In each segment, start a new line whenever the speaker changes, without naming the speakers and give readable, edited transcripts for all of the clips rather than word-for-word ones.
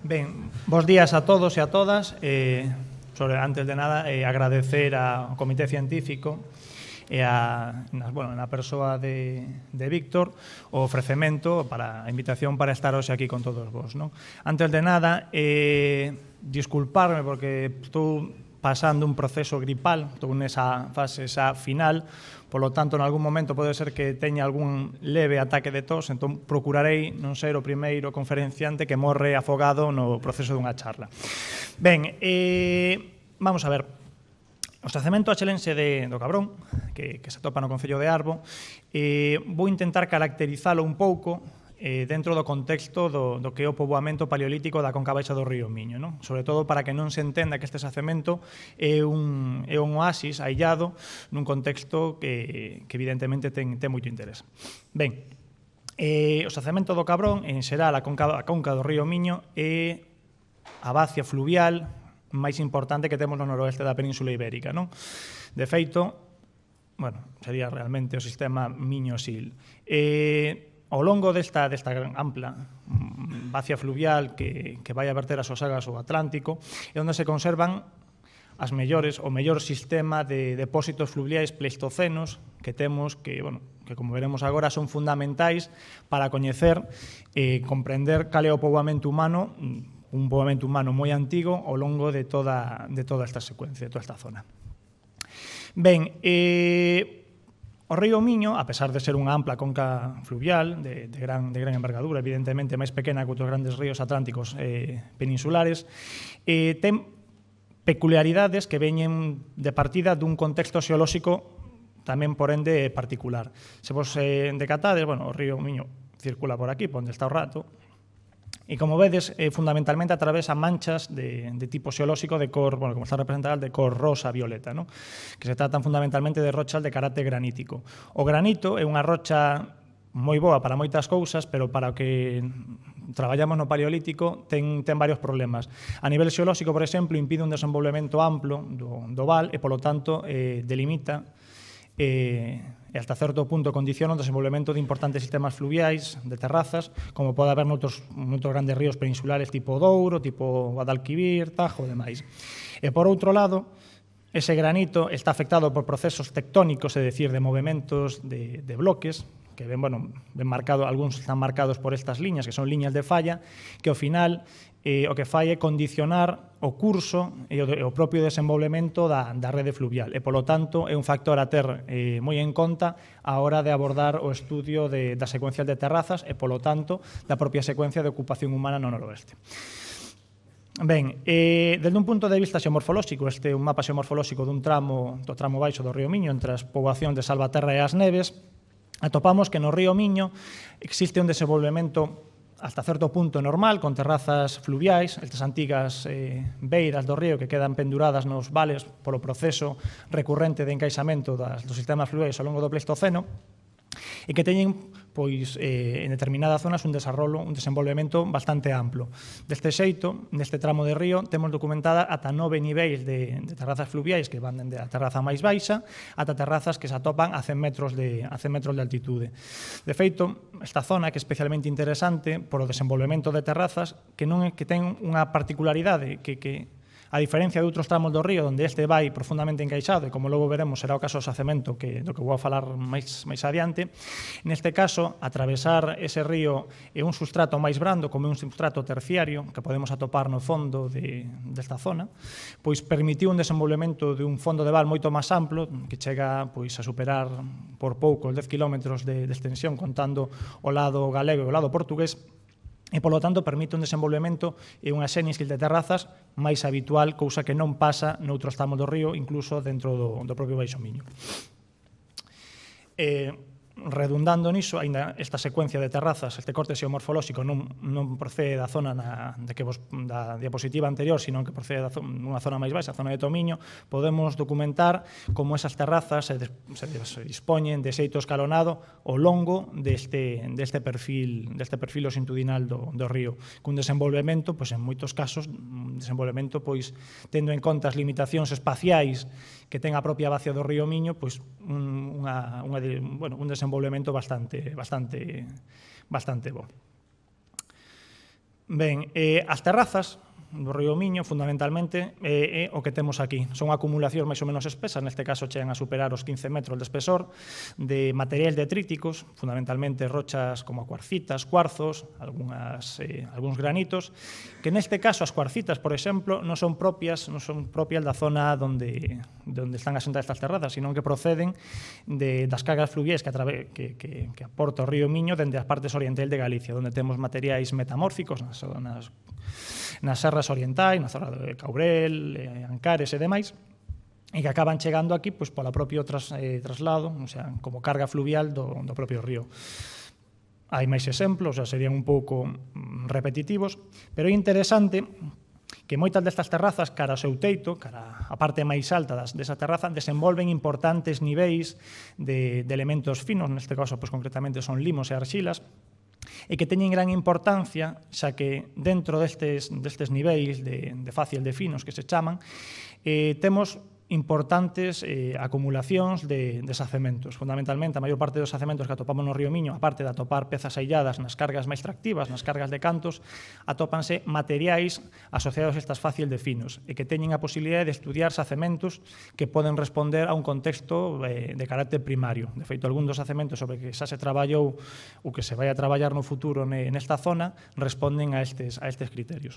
Ben, bos días a todos e a todas. Antes de nada, agradecer ao Comité Científico e na persoa de Víctor o ofrecemento para a invitación para estar hoxe aquí con todos vos. Antes de nada, disculparme porque estou pasando un proceso gripal, estou nesa fase xa final, polo tanto, en algún momento pode ser que teña algún leve ataque de tos, entón procurarei non ser o primeiro conferenciante que morre afogado no proceso dunha charla. Ben, vamos a ver. O xacemento achelense do Cabrón, que se atopa no Concello de Arbo, vou intentar caracterizalo un pouco dentro do contexto do que é o poboamento paleolítico da conca baixa do río Miño, sobre todo para que non se entenda que este xacemento é un oasis aillado nun contexto que evidentemente ten moito interés. Ben, o xacemento do Cabrón, en xeral a conca do río Miño, é a bacia fluvial máis importante que temos no noroeste da Península Ibérica. De feito, sería realmente o sistema Miño-Sil. Ao longo desta ampla bacia fluvial que vai a verter as súas augas ao Atlántico é onde se conservan o mellor sistema de depósitos fluviais pleistocenos que temos que como veremos agora son fundamentais para coñecer e comprender cal é o poboamento humano, un poboamento humano moi antigo ao longo de toda esta secuencia, de toda esta zona. Ben, o río Miño, a pesar de ser unha ampla conca fluvial de gran envergadura, evidentemente máis pequena que outros grandes ríos atlánticos peninsulares, ten peculiaridades que veñen de partida dun contexto xeolóxico tamén, por ende, particular. Se vos decatades, o río Miño circula por aquí, por onde está o rato, e como vedes, fundamentalmente atravesa manchas de tipo xeolóxico de cor, como está representado, de cor rosa-violeta, que se tratan fundamentalmente de rochas de carácter granítico. O granito é unha rocha moi boa para moitas cousas, pero para o que traballamos no Paleolítico ten varios problemas. A nivel xeolóxico, por exemplo, impide un desenvolvemento amplo do val e, polo tanto, delimita e hasta certo punto condiciona o desenvolvemento de importantes sistemas fluviais de terrazas, como pode haber noutros grandes ríos peninsulares tipo Douro, tipo Guadalquivir, Tajo e demais. E por outro lado, ese granito está afectado por procesos tectónicos, é dicir, de movementos de bloques, que algúns están marcados por estas liñas, que son liñas de falla, que ao final o que fai é condicionar o curso e o propio desenvolvemento da rede fluvial e, polo tanto, é un factor a ter moi en conta a hora de abordar o estudio das secuencias de terrazas e, polo tanto, da propia secuencia de ocupación humana no noroeste. Ben, desde un punto de vista xeomorfolóxico, este é un mapa xeomorfolóxico do tramo baixo do río Miño entre as poboacións de Salvaterra e as Neves, atopamos que no río Miño existe un desenvolvemento hasta certo punto normal, con terrazas fluviais, estas antigas beiras do río que quedan penduradas nos vales polo proceso recurrente de encaixamento dos sistemas fluviais ao longo do Pleistoceno, e que teñen, en determinadas zonas, un desenvolvemento bastante amplo. Deste xeito, neste tramo de río, temos documentada ata 9 niveis de terrazas fluviais que van dende a terraza máis baixa ata terrazas que se atopan a 100 metros de altitude. De feito, esta zona que é especialmente interesante por o desenvolvemento de terrazas que ten unha particularidade que a diferencia de outros tramos do río onde este vai profundamente encaixado, e como logo veremos será o caso do xacemento do que vou a falar máis adiante, neste caso, atravesar ese río é un substrato máis brando, como un substrato terciario que podemos atopar no fondo desta zona, pois permitiu un desenvolvemento de un fondo de val moito máis amplo, que chega a superar por pouco os 10 km de extensión, contando o lado galego e o lado portugués, e, polo tanto, permite un desenvolvemento e unha xénesis de terrazas máis habitual, cousa que non pasa noutros tramos do río, incluso dentro do propio Baixo Miño. Redundando niso, aínda esta secuencia de terrazas, este corte xeomorfolóxico non procede da zona da diapositiva anterior, sino que procede dunha zona máis baixa, a zona de Tomiño, podemos documentar como esas terrazas se dispoñen de xeito escalonado ao longo deste perfil longitudinal do río, cun desenvolvemento, en moitos casos, tendo en conta as limitacións espaciais que ten a propia bacia do río Miño, un desenvolvemento bastante bo. Ben, as terrazas do río Miño, fundamentalmente, é o que temos aquí. Son acumulacións máis ou menos espesas, neste caso chegan a superar os 15 metros de espesor, de materiais detríticos, fundamentalmente rochas como cuarcitas, cuarzos, algúns granitos, que neste caso as cuarcitas, por exemplo, non son propias da zona onde están asentadas estas terrazas, sino que proceden das cargas fluviais que aporta o río Miño dende as partes orientais de Galicia, onde temos materiais metamórficos nas serras orientais, na zona de Caurel, Ancares e demais, e que acaban chegando aquí pola propio traslado, o sea, como carga fluvial do propio río. Hai máis exemplos, serían un pouco repetitivos, pero é interesante que moitas destas terrazas, cara ao seu teito, cara a parte máis alta desa terraza, desenvolven importantes niveis de elementos finos, neste caso, concretamente son limos e arxilas, e que teñen gran importancia, xa que dentro destes niveis de fácil de finos que se chaman, temos importantes acumulacións de desacementos. Fundamentalmente, a maior parte dos acementos que atopamos no río Miño, aparte de atopar pezas ailladas nas cargas máis tractivas, nas cargas de cantos, atópanse materiais asociados a estas fácil de finos e que teñen a posibilidade de estudiar sacementos que poden responder a un contexto de carácter primario. De feito, algún dos sacementos sobre que xa se traballou ou que se vai a traballar no futuro nesta zona responden a estes criterios.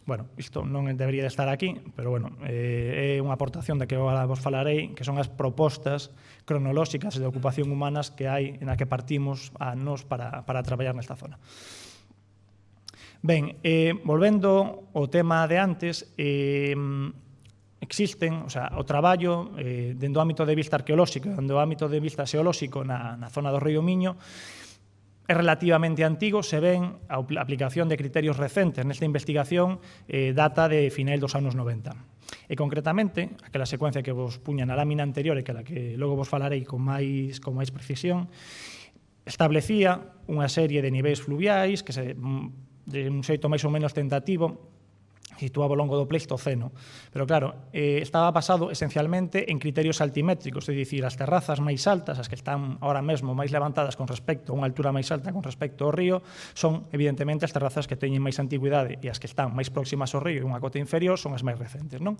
Bueno, isto non debería de estar aquí, pero bueno, é unha aportación da que agora vos falarei, que son as propostas cronolóxicas de ocupación humanas que hai na que partimos a nós para traballar nesta zona. Ben, volvendo ao tema de antes, existen, o sea, o traballo dentro do ámbito de vista arqueolóxico, dentro do ámbito de vista xeolóxico na zona do río Miño, é relativamente antigo, se ven a aplicación de criterios recentes nesta investigación data de final dos anos 90. E concretamente, aquela secuencia que vos puña na lámina anterior e que a que logo vos falarei con máis precisión, establecía unha serie de niveis fluviais que de un xeito máis ou menos tentativo situaba ao longo do Pleistoceno. Pero claro, estaba basado esencialmente en criterios altimétricos, é dicir, as terrazas máis altas, as que están ahora mesmo máis levantadas con respecto a unha altura máis alta con respecto ao río, son evidentemente as terrazas que teñen máis antigüidade e as que están máis próximas ao río e unha cota inferior son as máis recentes, non?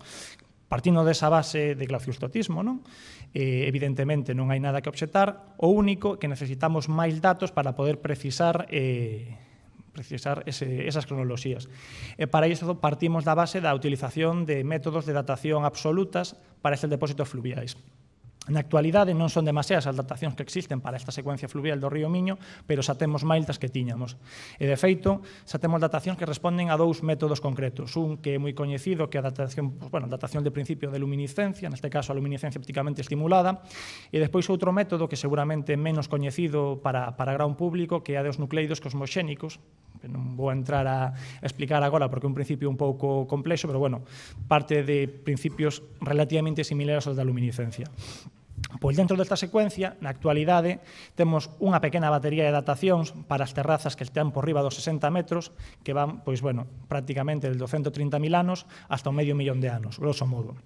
Partindo desa base de glaciustotismo, non? Evidentemente non hai nada que obxectar, o único que necesitamos máis datos para poder precisar esas cronoloxías. E para iso partimos da base da utilización de métodos de datación absolutas para estes depósitos fluviais. Na actualidade non son demasiadas as datacións que existen para esta secuencia fluvial do río Miño, pero xa temos máis das que tiñamos. E, de feito, xa temos datacións que responden a dous métodos concretos. Un que é moi coñecido, que é a datación de principio de luminiscencia, neste caso a luminiscencia ópticamente estimulada, e despois outro método que seguramente é menos coñecido para gran público, que é a dos nucleidos cosmoxénicos, que non vou entrar a explicar agora porque é un principio un pouco complexo, pero, bueno, parte de principios relativamente similares aos da luminiscencia. Pois dentro desta secuencia, na actualidade, temos unha pequena batería de datacións para as terrazas que están por riba dos 60 metros, que van, pois, bueno, prácticamente desde 130.000 anos hasta o medio millón de anos, grosso modo.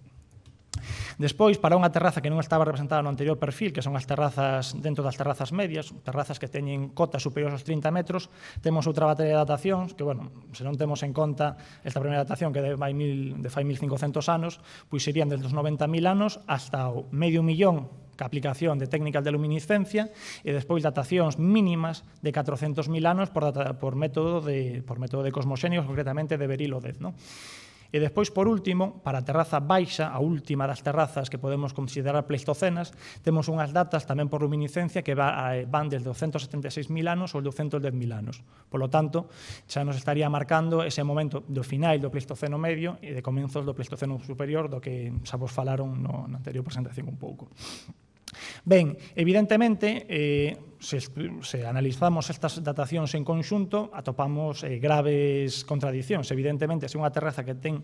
Despois, para unha terraza que non estaba representada no anterior perfil, que son as terrazas dentro das terrazas medias, terrazas que teñen cotas superiores aos 30 metros, temos outra batería de datacións que, bueno, se non temos en conta esta primeira datación que de fai 1.500 anos, pois serían desde os 90.000 anos hasta o medio millón que aplicación de técnicas de luminiscencia e despois datacións mínimas de 400.000 anos por método de cosmoxénicos, concretamente de Berilo X, non? E despois, por último, para a terraza baixa, a última das terrazas que podemos considerar pleistocenas, temos unhas datas tamén por luminiscencia que van desde 176.000 anos ou 210.000 anos. Por lo tanto, xa nos estaría marcando ese momento do final do Pleistoceno medio e de comenzos do Pleistoceno superior, do que xa vos falaron na anterior presentación un pouco. Ben, evidentemente, se analizamos estas datacións en conxunto, atopamos graves contradicións. Evidentemente, se unha terraza que ten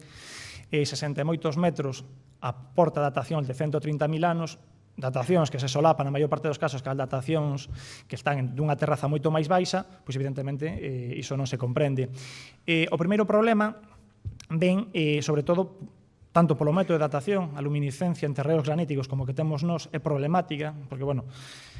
60 e moitos metros aporta datacións de 130.000 anos, datacións que se solapan na maior parte dos casos que as datacións que están dunha terraza moito máis baixa, pois evidentemente iso non se comprende. O primeiro problema ven, sobre todo, tanto polo método de datación, a luminiscencia en terreos graníticos como que temos nós é problemática, porque, bueno,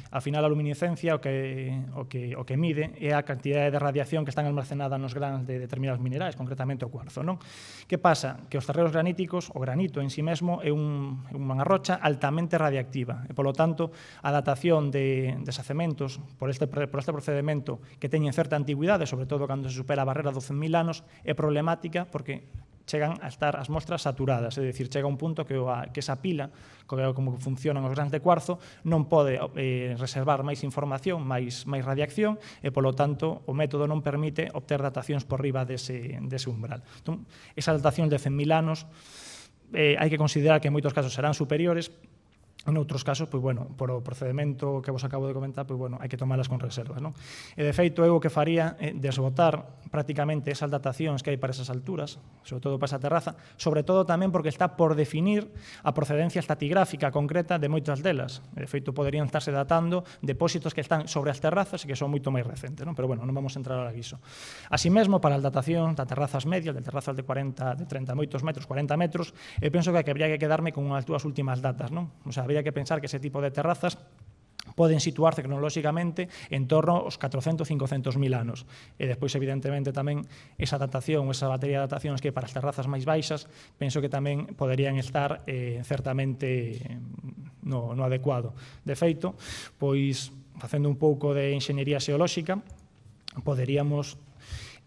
ao final a luminiscencia o que mide é a cantidade de radiación que están almacenada nos grans de determinados minerais, concretamente o cuarzo, non? Que pasa? Que os terreos graníticos, o granito en sí mesmo, é unha rocha altamente radiactiva e, polo tanto, a datación de desacementos por este procedimento que teñen certa antigüidade, sobre todo cando se supera a barrera dos 100.000 anos, é problemática porque chegan a estar as mostras saturadas, é dicir, chega un punto que esa pila, como funcionan os grans de cuarzo, non pode reservar máis información, máis radiación, e, polo tanto, o método non permite obter datacións por riba dese umbral. Entón, esa datación de 100.000 anos hai que considerar que en moitos casos serán superiores. En outros casos, pois, bueno, por o procedimento que vos acabo de comentar, pois, bueno, hai que tomalas con reservas, non? E, de feito, eu o que faría é desbotar prácticamente esas datacións que hai para esas alturas, sobre todo para esa terraza, sobre todo tamén porque está por definir a procedencia estratigráfica concreta de moitas delas. De feito, poderían estarse datando depósitos que están sobre as terrazas e que son moito máis recentes, non? Pero, bueno, non vamos a entrar ahora iso. Así mesmo, para as datacións das terrazas medias, de terrazas de 30 moitos metros, 40 metros, eu penso que habría que quedarme con as dúas últimas datas, non? O sea, habría que pensar que ese tipo de terrazas poden situarse cronolóxicamente en torno aos 400-500.000 anos. E despois, evidentemente, tamén esa datación, esa batería de datacións que para as terrazas máis baixas, penso que tamén poderían estar certamente no adecuado. De feito, pois, facendo un pouco de enxeñería xeolóxica, poderíamos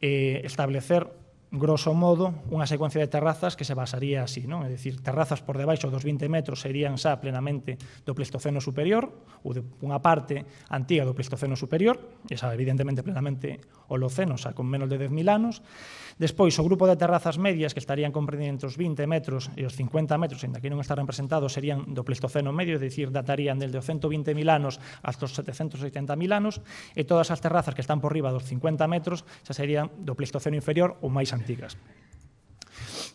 establecer grosso modo, unha secuencia de terrazas que se basaría así, non? É dicir, terrazas por debaixo dos 20 metros serían xa plenamente do Pleistoceno superior, ou de unha parte antiga do Pleistoceno superior, e xa evidentemente plenamente Holoceno, xa con menos de 10.000 anos. Despois, o grupo de terrazas medias que estarían comprendidos entre os 20 metros e os 50 metros, ainda que non está representado, serían do Pleistoceno medio, é dicir, datarían desde os 120.000 anos hasta os 780.000 anos, e todas as terrazas que están por riba dos 50 metros xa serían do Pleistoceno inferior ou máis antigas.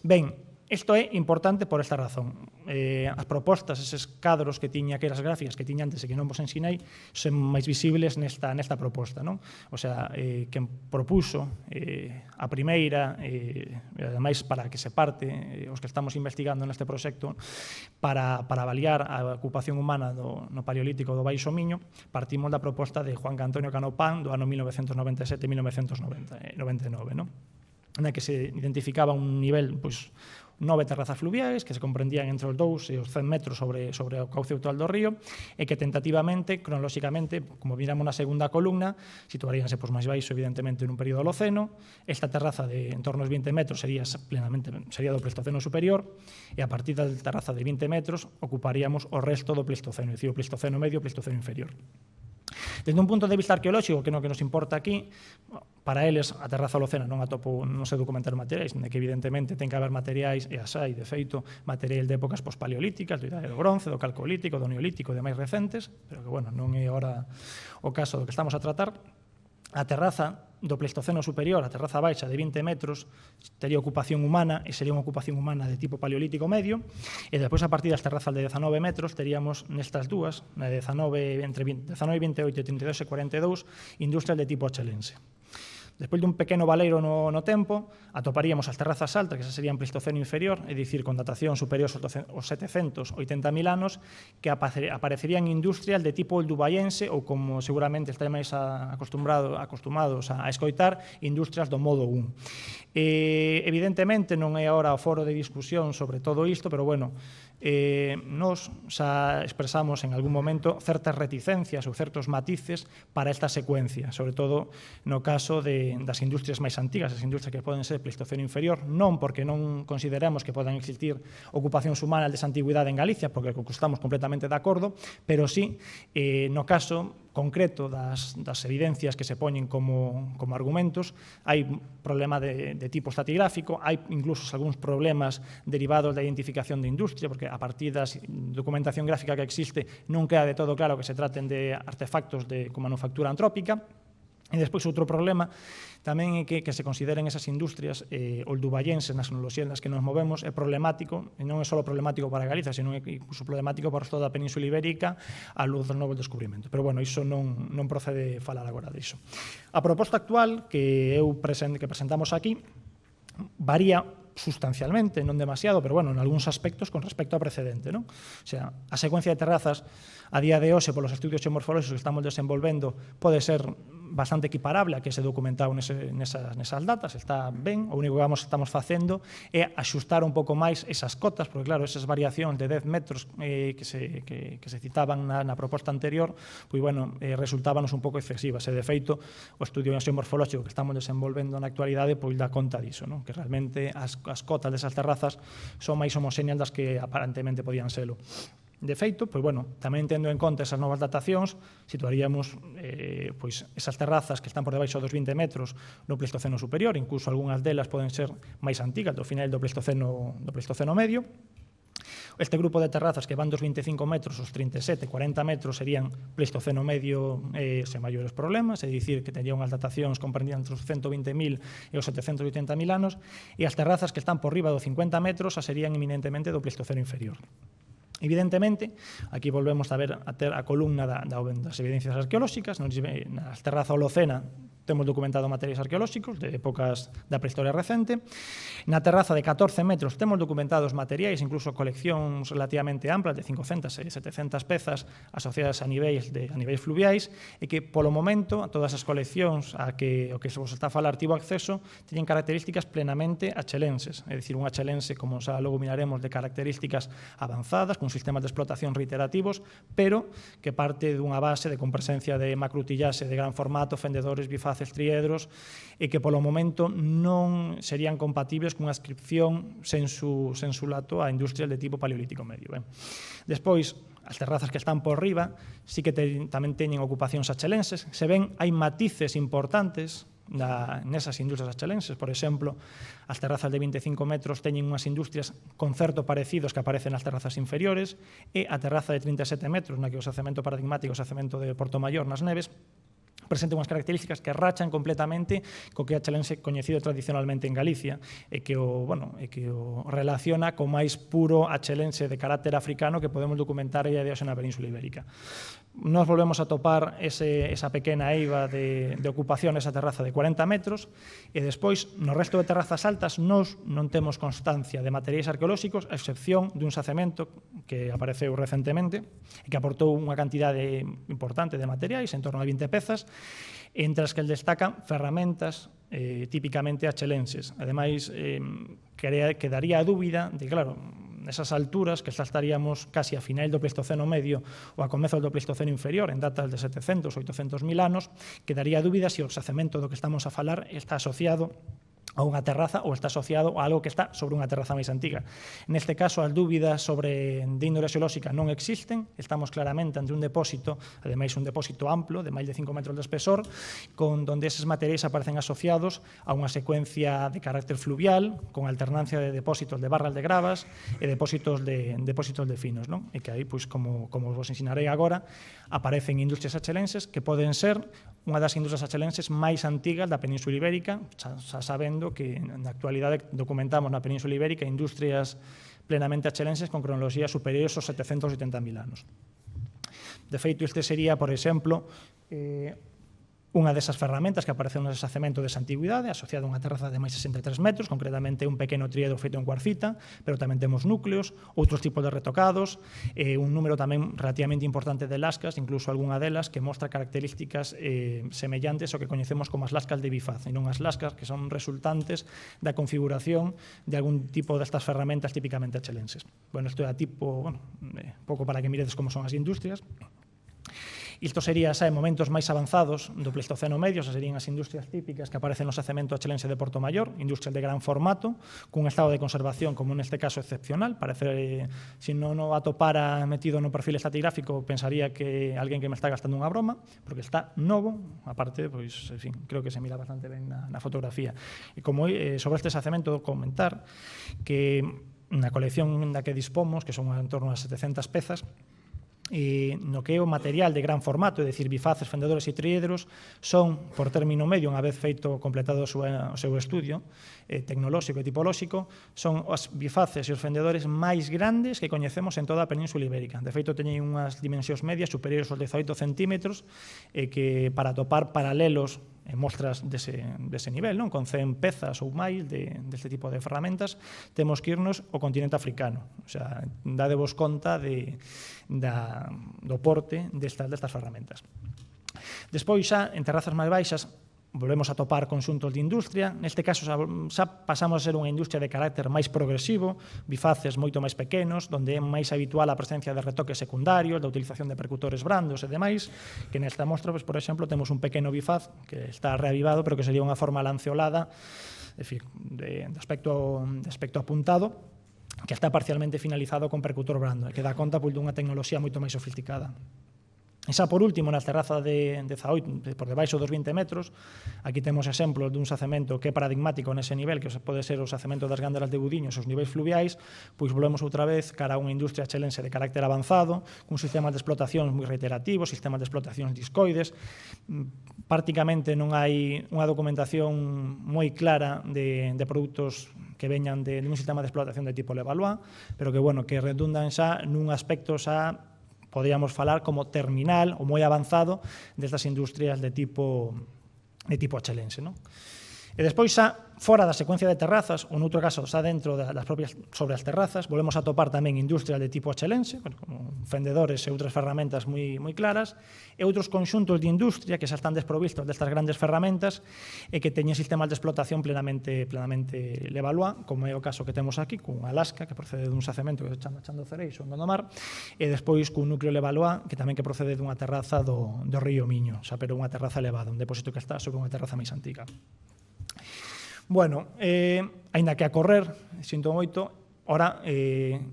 Ben, isto é importante por esta razón. As propostas, eses cadros que tiña, aquelas gráficas que tiña antes e que non vos ensinei, son máis visibles nesta proposta, non? O sea, quen propuso a primeira, e ademais para que se parte, os que estamos investigando neste proxecto, para avaliar a ocupación humana no Paleolítico do Baixo Miño, partimos da proposta de Juan Antonio Canopán do ano 1997-1999, non? Na que se identificaba un nivel, pois, 9 terrazas fluviais que se comprendían entre os 2 e os 100 metros sobre o cauce actual do río e que tentativamente, cronolóxicamente, como miramos na segunda columna, situaríanse máis baixo, evidentemente, nun período holoceno. Esta terraza de en torno aos 20 metros sería do Pleistoceno superior e a partir da terraza de 20 metros ocuparíamos o resto do Pleistoceno, é dicir, o Pleistoceno medio e o Pleistoceno inferior. Desde un punto de vista arqueolóxico, que é o que nos importa aquí, para eles a terraza holocena non se documentar materiais, que evidentemente ten que haber materiais, e as hai, de feito, material de épocas pospaleolíticas, do Idade do Bronce, do Calcolítico, do Neolítico, de máis recentes, pero que, bueno, non é agora o caso do que estamos a tratar. A terraza do Pleistoceno superior, a terraza baixa de 20 metros, tería ocupación humana e sería unha ocupación humana de tipo paleolítico medio, e despois a partir das terrazas de 19 metros teríamos nestas dúas, na de 19, entre 19 e 28 e 32 e 42, industrias de tipo achelense. Despois dun pequeno valeiro no tempo, atoparíamos as terrazas altas, que serían Pleistoceno inferior, é dicir, con datación superior aos 780.000 anos, que aparecerían industrias de tipo oldubayense ou, como seguramente estáis máis acostumados a escoitar, industrias do modo 1. Evidentemente, non é agora o foro de discusión sobre todo isto, pero, bueno, nos xa expresamos en algún momento certas reticencias ou certos matices para esta secuencia, sobre todo no caso das industrias máis antigas, as industrias que poden ser Pleistoceno inferior, non porque non consideramos que podan existir ocupacións humanas desa antigüidade en Galicia, porque estamos completamente de acordo, pero sí, no caso concreto das evidencias que se poñen como argumentos, hai problema de tipo estratigráfico, hai incluso algúns problemas derivados da identificación de industria, porque a partir da documentación gráfica que existe non queda de todo claro que se traten de artefactos con manufactura antrópica. E despois outro problema tamén é que se consideren esas industrias oldubayenses nas cronoloxías nas que nos movemos é problemático, e non é só problemático para Galicia, senón é incluso problemático para toda a Península Ibérica a luz dos novos descubrimentos. Pero, bueno, iso non procede falar agora diso. A proposta actual que presentamos aquí varía sustancialmente, non demasiado, pero bueno, en algúns aspectos con respecto ao precedente, non? O sea, a secuencia de terrazas a día de hoxe polos estudios xeomorfolóxicos que estamos desenvolvendo pode ser bastante equiparable a que se documentado nesas datas, está ben, o único que estamos facendo é axustar un pouco máis esas cotas, porque claro, esas variacións de 10 metros que se citaban na proposta anterior, pois bueno, resultábanos un pouco excesivas, e de feito o estudio xeomorfolóxico que estamos desenvolvendo na actualidade pois dá conta diso, non? Que realmente as cotas desas terrazas son máis homoxéneas das que aparentemente podían selo. De feito, pois bueno, tamén tendo en conta esas novas datacións, situaríamos pois esas terrazas que están por debaixo dos 20 metros no Pleistoceno superior, incluso algunhas delas poden ser máis antigas, do final do Pleistoceno medio. Este grupo de terrazas que van dos 25 metros aos 37, 40 metros serían Pleistoceno medio sen maiores problemas, é dicir, que terían unhas datacións comprendidas entre os 120.000 e os 780.000 anos, e as terrazas que están por riba dos 50 metros serían eminentemente do Pleistoceno inferior. Evidentemente, aquí volvemos a ver a columna das evidencias arqueolóxicas. Nas terrazas holocena temos documentado materiais arqueolóxicos de épocas da prehistoria recente. Na terraza de 14 metros temos documentados materiais, incluso coleccións relativamente amplas de 500 e 700 pezas asociadas a niveis fluviais, e que, polo momento, todas as coleccións o que se vos está a falar tivo acceso teñen características plenamente achelenses, é dicir, un achelense, como xa logo miraremos, de características avanzadas, con sistemas de explotación reiterativos, pero que parte dunha base de compresencia de macrutillase de gran formato, fendedores, bifaces, triedros, e que polo momento non serían compatibles cunha ascripción sensulato a industrias de tipo paleolítico medio. Despois, as terrazas que están por riba sí que tamén teñen ocupacións achelenses. Se ven, hai matices importantes nesas industrias achelenses. Por exemplo, as terrazas de 25 metros teñen unhas industrias con certo parecidos que aparecen nas terrazas inferiores, e a terraza de 37 metros, na que o xacemento paradigmático, o xacemento de Portomayor nas Neves, presenta unhas características que rachan completamente co que é achelense coñecido tradicionalmente en Galicia, e que o relaciona co máis puro achelense de carácter africano que podemos documentar aí a Dios na Península Ibérica. Nos volvemos a topar esa pequena eiva de ocupación nesa terraza de 40 metros, e despois, no resto de terrazas altas, nos non temos constancia de materiais arqueolóxicos, a excepción dun xacemento que apareceu recentemente e que aportou unha cantidade importante de materiais, en torno a 20 pezas, entre as que destacan ferramentas típicamente achelenses. Ademais, quedaría a dúbida de, claro, nesas alturas, que estaríamos casi a final do Pleistoceno medio ou a comezos do Pleistoceno inferior, en datas de 700 ou 800.000 anos, quedaría a dúbida se o xacemento do que estamos a falar está asociado a unha terraza ou está asociado a algo que está sobre unha terraza máis antiga. Neste caso, as dúbidas de índole xeolóxica non existen, estamos claramente ante un depósito, ademais un depósito amplo, de máis de 5 metros de espesor, donde eses materiais aparecen asociados a unha secuencia de carácter fluvial, con alternancia de depósitos de barras de gravas e depósitos de finos, non? E que aí, como vos ensinarei agora, aparecen industrias achelenses que poden ser unha das industrias achelenses máis antigas da Península Ibérica, xa sabendo que na actualidade documentamos na Península Ibérica industrias plenamente achelenses con cronoloxías superiores aos 780.000 anos. De feito, este sería, por exemplo, unha desas ferramentas que apareceu no xacemento desa antigüidade, asociada a unha terraza de máis de 63 metros, concretamente un pequeno tríedo feito en cuarcita, pero tamén temos núcleos, outros tipos de retocados, un número tamén relativamente importante de lascas, incluso algunha delas que mostra características semellantes ao que coñecemos como as lascas de bifaz, e non as lascas que son resultantes da configuración de algún tipo destas ferramentas típicamente achelenses. Bueno, isto é a tipo, pouco para que miredes como son as industrias. Isto sería xa en momentos máis avanzados do Pleistoceno medio, xa serían as industrias típicas que aparecen no xacemento achelense de Portomayor, industrias de gran formato, cun estado de conservación, como neste caso, excepcional. Parece, se non o atopara metido no perfil estratigráfico, pensaría que alguén que me está gastando unha broma, porque está novo, aparte, pois, en fin, creo que se mira bastante ben na fotografía. E como sobre este xacemento, comentar que na colección da que dispomos, que son en torno a 700 pezas, no que é o material de gran formato, é dicir, bifaces, fendedores e triedros, son, por término medio, unha vez feito, completado o seu estudio tecnolóxico e tipolóxico, son os bifaces e os fendedores máis grandes que coñecemos en toda a Península Ibérica. De feito, teñen unhas dimensións medias superiores aos 18 centímetros, que para topar paralelos mostras dese nivel, non? Con 100 pezas ou máis deste tipo de ferramentas, temos que irnos ao continente africano. O sea, dadevos conta do porte destas ferramentas. Despois, xa, en terrazas máis baixas, volvemos a topar conxuntos de industria. Neste caso, xa pasamos a ser unha industria de carácter máis progresivo, bifaces moito máis pequenos, onde é máis habitual a presencia de retoques secundarios, da utilización de percutores brandos e demais, que nesta mostra, por exemplo, temos un pequeno bifaz que está reavivado, pero que sería unha forma lanceolada, de aspecto apuntado, que está parcialmente finalizado con percutor brando, e que dá conta dunha tecnoloxía moito máis sofisticada. E xa por último, nas terrazas de 18, por debaixo dos 20 metros, aquí temos exemplos dun xacemento que é paradigmático nese nivel, que pode ser o xacemento das gándaras de Budiños, os niveis fluviais, pois volvemos outra vez cara a unha industria chelense de carácter avanzado, cun sistemas de explotación moi reiterativos, sistemas de explotación discoides. Prácticamente non hai unha documentación moi clara de produtos que veñan de un sistema de explotación de tipo Levallois, pero que, bueno, que redundan xa nun aspecto xa podríamos falar como terminal ou moi avanzado destas industrias de tipo chelense, non? E despois, xa, fora da secuencia de terrazas, ou noutro caso, xa dentro das propias sobre as terrazas, volvemos a topar tamén industrias de tipo chelense, como fendedores e outras ferramentas moi claras, e outros conxuntos de industria que xa están desprovistos destas grandes ferramentas e que teñen sistemas de explotación plenamente Levallois, como é o caso que temos aquí, cun Alaska, que procede dun xacemento que se chama Chando Cereixo, en Gondomar, e despois cun núcleo Levallois, que tamén que procede dunha terraza do río Miño, xa, pero unha terraza elevada, un depósito que está sobre unha terraza máis antiga. Bueno, aínda que a correr, sinto moito, ora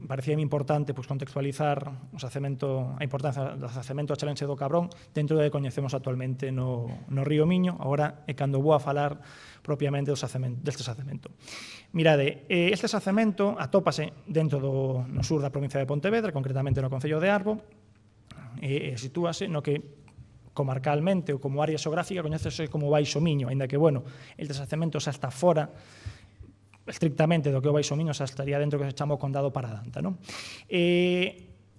parecíame importante contextualizar a importancia do xacemento chelense do Cabrón dentro do que coñecemos actualmente no río Miño, agora é cando vou a falar propiamente deste xacemento. Mirade, este xacemento atópase dentro no sur da provincia de Pontevedra, concretamente no concello de Arbo, e sitúase no que comarcalmente ou como área xeográfica coñecese como Baixo Miño, aínda que, bueno, este xacemento xa está fora estrictamente do que o Baixo Miño, xa estaría dentro do que se chama o Condado Paradanta, non?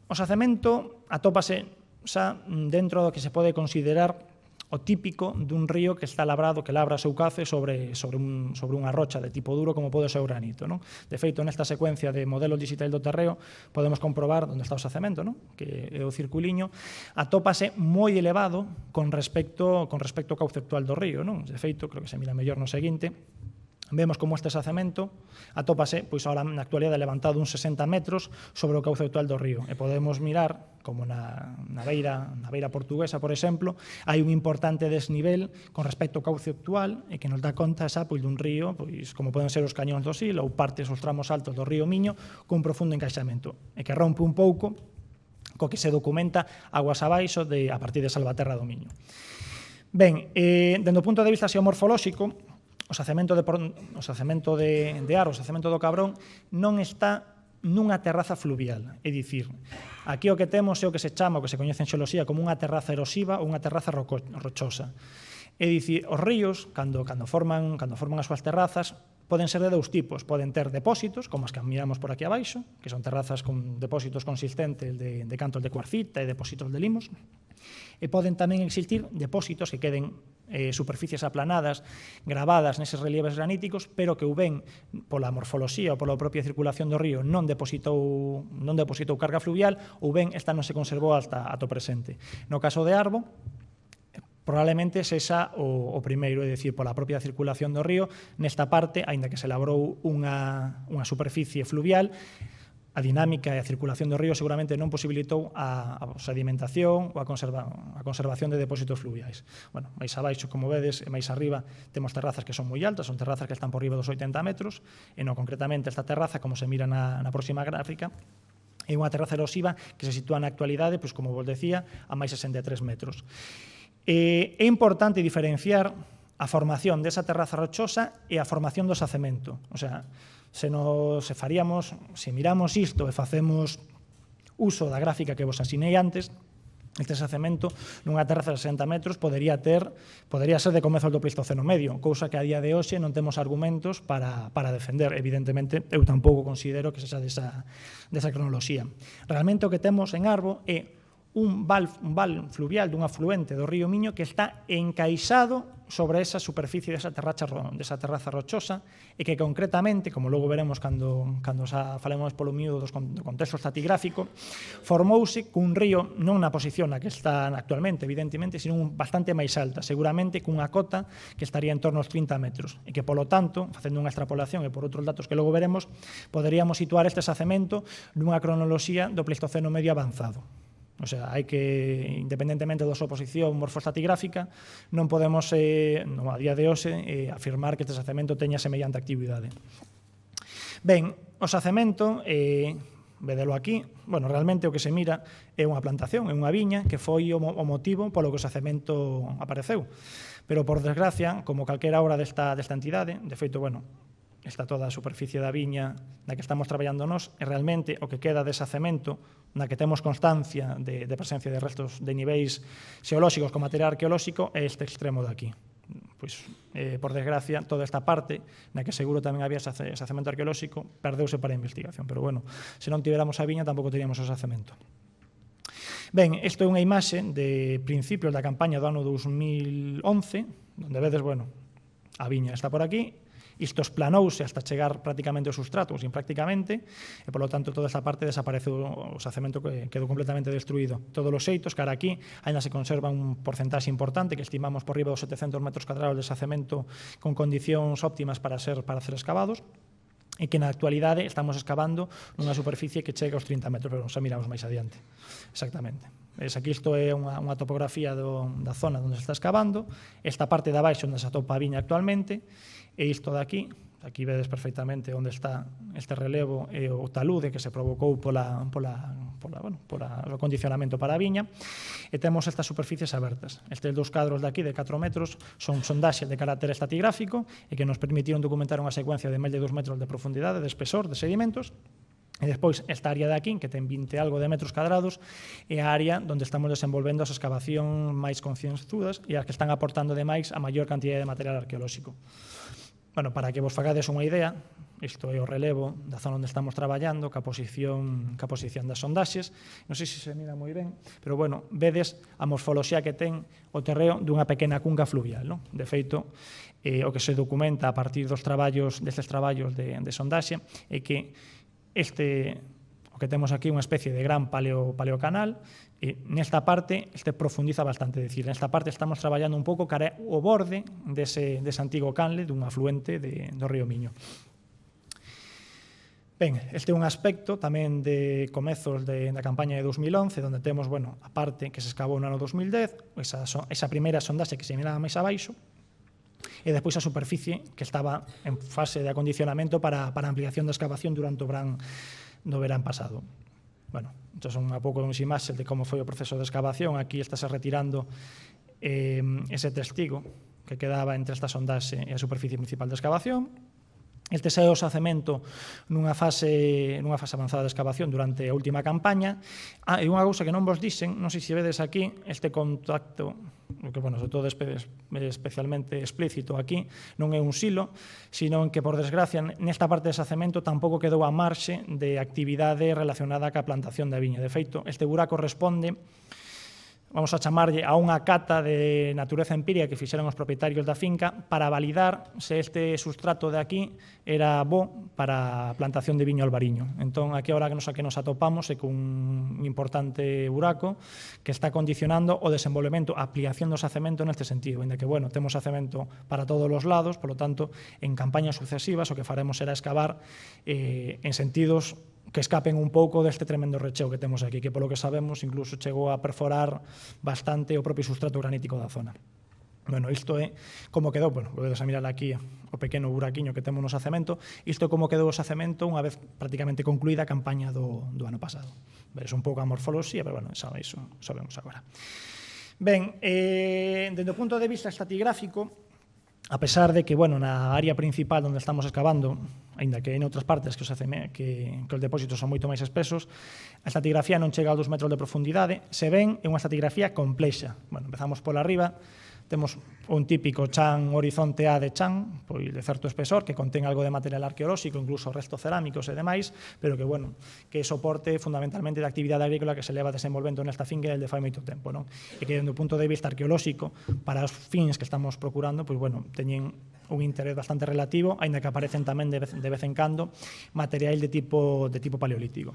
O xacemento atópase xa dentro do que se pode considerar o típico dun río que está labrado, que labra o seu cauce sobre unha rocha de tipo duro como pode ser o granito, non? De feito, nesta secuencia de modelos digitais do terreo podemos comprobar onde está o xacemento, non? Que é o circuliño, atópase moi elevado con respecto ao cauce actual do río, non? De feito, creo que se mira mellor no seguinte, vemos como este xacemento atópase, pois agora na actualidade levantado uns 60 metros sobre o cauce actual do río. E podemos mirar como na beira portuguesa, por exemplo, hai un importante desnivel con respecto ao cauce actual e que nos dá conta xa dun río, pois como poden ser os cañóns do Sil ou partes os tramos altos do río Miño cun profundo encaixamento e que rompe un pouco co que se documenta aguas abaixo a partir de Salvaterra do Miño. Ben, dende o punto de vista xeomorfolóxico, o xacemento de Arbo, o xacemento do Cabrón, non está nunha terraza fluvial. É dicir, aquí o que temos é o que se chama, o que se coñece en xeoloxía como unha terraza erosiva ou unha terraza rochosa. É dicir, os ríos, cando forman as súas terrazas, poden ser de dous tipos. Poden ter depósitos, como as que miramos por aquí abaixo, que son terrazas con depósitos consistentes de cantos de cuarcita e depósitos de limos, e poden tamén existir depósitos que queden superficies aplanadas, gravadas neses relieves graníticos, pero que ou ben pola morfoloxía ou pola propia circulación do río non depositou carga fluvial, ou ben esta non se conservou ata o presente. No caso de Arbo, probablemente sexa o primeiro, é dicir, pola propia circulación do río, nesta parte, aínda que se labrou unha superficie fluvial, a dinámica e a circulación do río seguramente non posibilitou a sedimentación ou a conservación de depósitos fluviais. Bueno, máis abaixo, como vedes, e máis arriba, temos terrazas que son moi altas, son terrazas que están por riba dos 80 metros, e non concretamente esta terraza, como se mira na próxima gráfica, é unha terraza erosiva que se sitúa na actualidade, pois, como vos decía, a máis 63 metros. É importante diferenciar a formación desa terraza rochosa e a formación do xacemento. O sea, se miramos isto e facemos uso da gráfica que vos asinei antes, este xacemento nunha terraza de 60 metros podería ser de comezos do Pleistoceno medio, cousa que a día de hoxe non temos argumentos para defender. Evidentemente, eu tampouco considero que sexa desa cronoloxía. Realmente o que temos en Arbo é un val fluvial dun afluente do río Miño que está encaixado sobre esa superficie desa terraza rochosa e que concretamente, como logo veremos cando falemos polo miúdo do contexto estratigráfico, formouse cun río non na posición na que está actualmente, evidentemente, sino bastante máis alta, seguramente cunha cota que estaría en torno aos 30 metros e que, polo tanto, facendo unha extrapolación e por outros datos que logo veremos, poderíamos situar este xacemento nunha cronoloxía do Pleistoceno medio avanzado. O sea, hai que, independentemente da súa posición morfoestratigráfica, non podemos, a día de hoxe, afirmar que este xacemento teña semellante actividade. Ben, o xacemento, vedelo aquí, bueno, realmente o que se mira é unha plantación, é unha viña, que foi o motivo polo que o xacemento apareceu. Pero, por desgracia, como calquera obra desta entidade, de feito, bueno, está toda a superficie da viña na que estamos traballando nós, e realmente o que queda de xacemento, na que temos constancia de presencia de restos de niveis xeolóxicos con material arqueolóxico, é este extremo de aquí. Pois, por desgracia, toda esta parte, na que seguro tamén había xacemento arqueolóxico, perdeuse para a investigación. Pero, bueno, se non tiveramos a viña, tampouco teríamos o xacemento. Ben, isto é unha imaxe de principios da campaña do ano 2011, onde vedes, bueno, a viña está por aquí, isto esplanouse hasta chegar prácticamente ao substrato, sin prácticamente, e, polo tanto, toda esta parte desapareceu, o xacemento que quedou completamente destruído. Todos os xeitos, cara aquí, ainda se conserva un porcentaxe importante, que estimamos por riba dos 700 metros cuadrados de xacemento con condicións óptimas para ser excavados, e que na actualidade estamos excavando nunha superficie que chega aos 30 metros, pero xa miramos máis adiante. Exactamente. Aquí isto é unha topografía da zona onde se está excavando, esta parte de abaixo onde se atopa a viña actualmente, e isto de aquí vedes perfectamente onde está este relevo e o talude que se provocou polo condicionamento para a viña, e temos estas superficies abertas. Estes dous cadros de aquí de 4 metros son sondaxes de carácter estratigráfico e que nos permitiron documentar unha secuencia de máis de 2 metros de profundidade, de espesor, de sedimentos. E despois, esta área de aquí, que ten 20 algo de metros cadrados, é a área onde estamos desenvolvendo as excavacións máis concienzudas e as que están aportando, ademais, a maior cantidade de material arqueolóxico. Bueno, para que vos fagades unha idea, isto é o relevo da zona onde estamos traballando, ca posición das sondaxes. Non sei se se mira moi ben, pero, bueno, vedes a morfoloxía que ten o terreo dunha pequena cunca fluvial, non? De feito, o que se documenta a partir destes traballos de sondaxe é que o que temos aquí é unha especie de gran paleocanal, e nesta parte profundiza bastante, é dicir, nesta parte estamos traballando un pouco cara o borde dese antigo canle dun afluente do río Miño. Ben, este é un aspecto tamén de comezos da campaña de 2011, onde temos, bueno, a parte que se excavou no ano 2010, esa primeira sondaxe que se miraba máis abaixo, e despois a superficie que estaba en fase de acondicionamento para a ampliación da excavación durante o verán pasado. Bueno, isto son un pouco uns imaxes de como foi o proceso de excavación. Aquí estáse retirando ese testigo que quedaba entre esta sondaxe e a superficie principal de excavación. Este é o xacemento nunha fase avanzada de excavación durante a última campaña. E unha cousa que non vos dixen, non sei se vedes aquí, este contacto, que, bueno, sobre todo especialmente explícito aquí, non é un silo, sino que, por desgracia, nesta parte de xacemento tampouco quedou a marxe de actividade relacionada ca plantación da viña. De feito, este buraco responde, vamos a chamarlle, a unha cata de natureza empírica que fixeron os propietarios da finca para validar se este sustrato de aquí era bo para a plantación de viño albariño. Entón, aquí ahora que nos atopamos é cun importante buraco que está condicionando o desenvolvemento, a ampliación do xacemento neste sentido, ainda que, bueno, temos xacemento para todos os lados, polo tanto, en campañas sucesivas o que faremos será excavar en sentidos que escapen un pouco deste tremendo recheo que temos aquí, que polo que sabemos incluso chegou a perforar bastante o propio sustrato granítico da zona. Bueno, isto é como quedou, bueno, podedes a mirar aquí o pequeno buraquiño que temos no xacemento, isto é como quedou o xacemento unha vez prácticamente concluída a campaña do ano pasado. Veres un pouco a morfoloxía, pero, bueno, iso sabemos agora. Ben, dende o punto de vista estratigráfico, a pesar de que, bueno, na área principal onde estamos excavando, aínda que en outras partes que os depósitos son moito máis espesos, a estratigrafía non chega aos 2 metros de profundidade, se ven, é unha estratigrafía complexa. Bueno, empezamos pola arriba, temos un típico chan horizonte A de chan, pois de certo espesor, que contén algo de material arqueolóxico, incluso restos cerámicos e demais, pero que, bueno, que soporte fundamentalmente da actividade agrícola que se leva desenvolvendo nesta finca desde fai moito tempo, non? E que, dende o punto de vista arqueolóxico, para os fins que estamos procurando, pois, bueno, teñen un interés bastante relativo, aínda que aparecen tamén de vez en cando material de tipo paleolítico.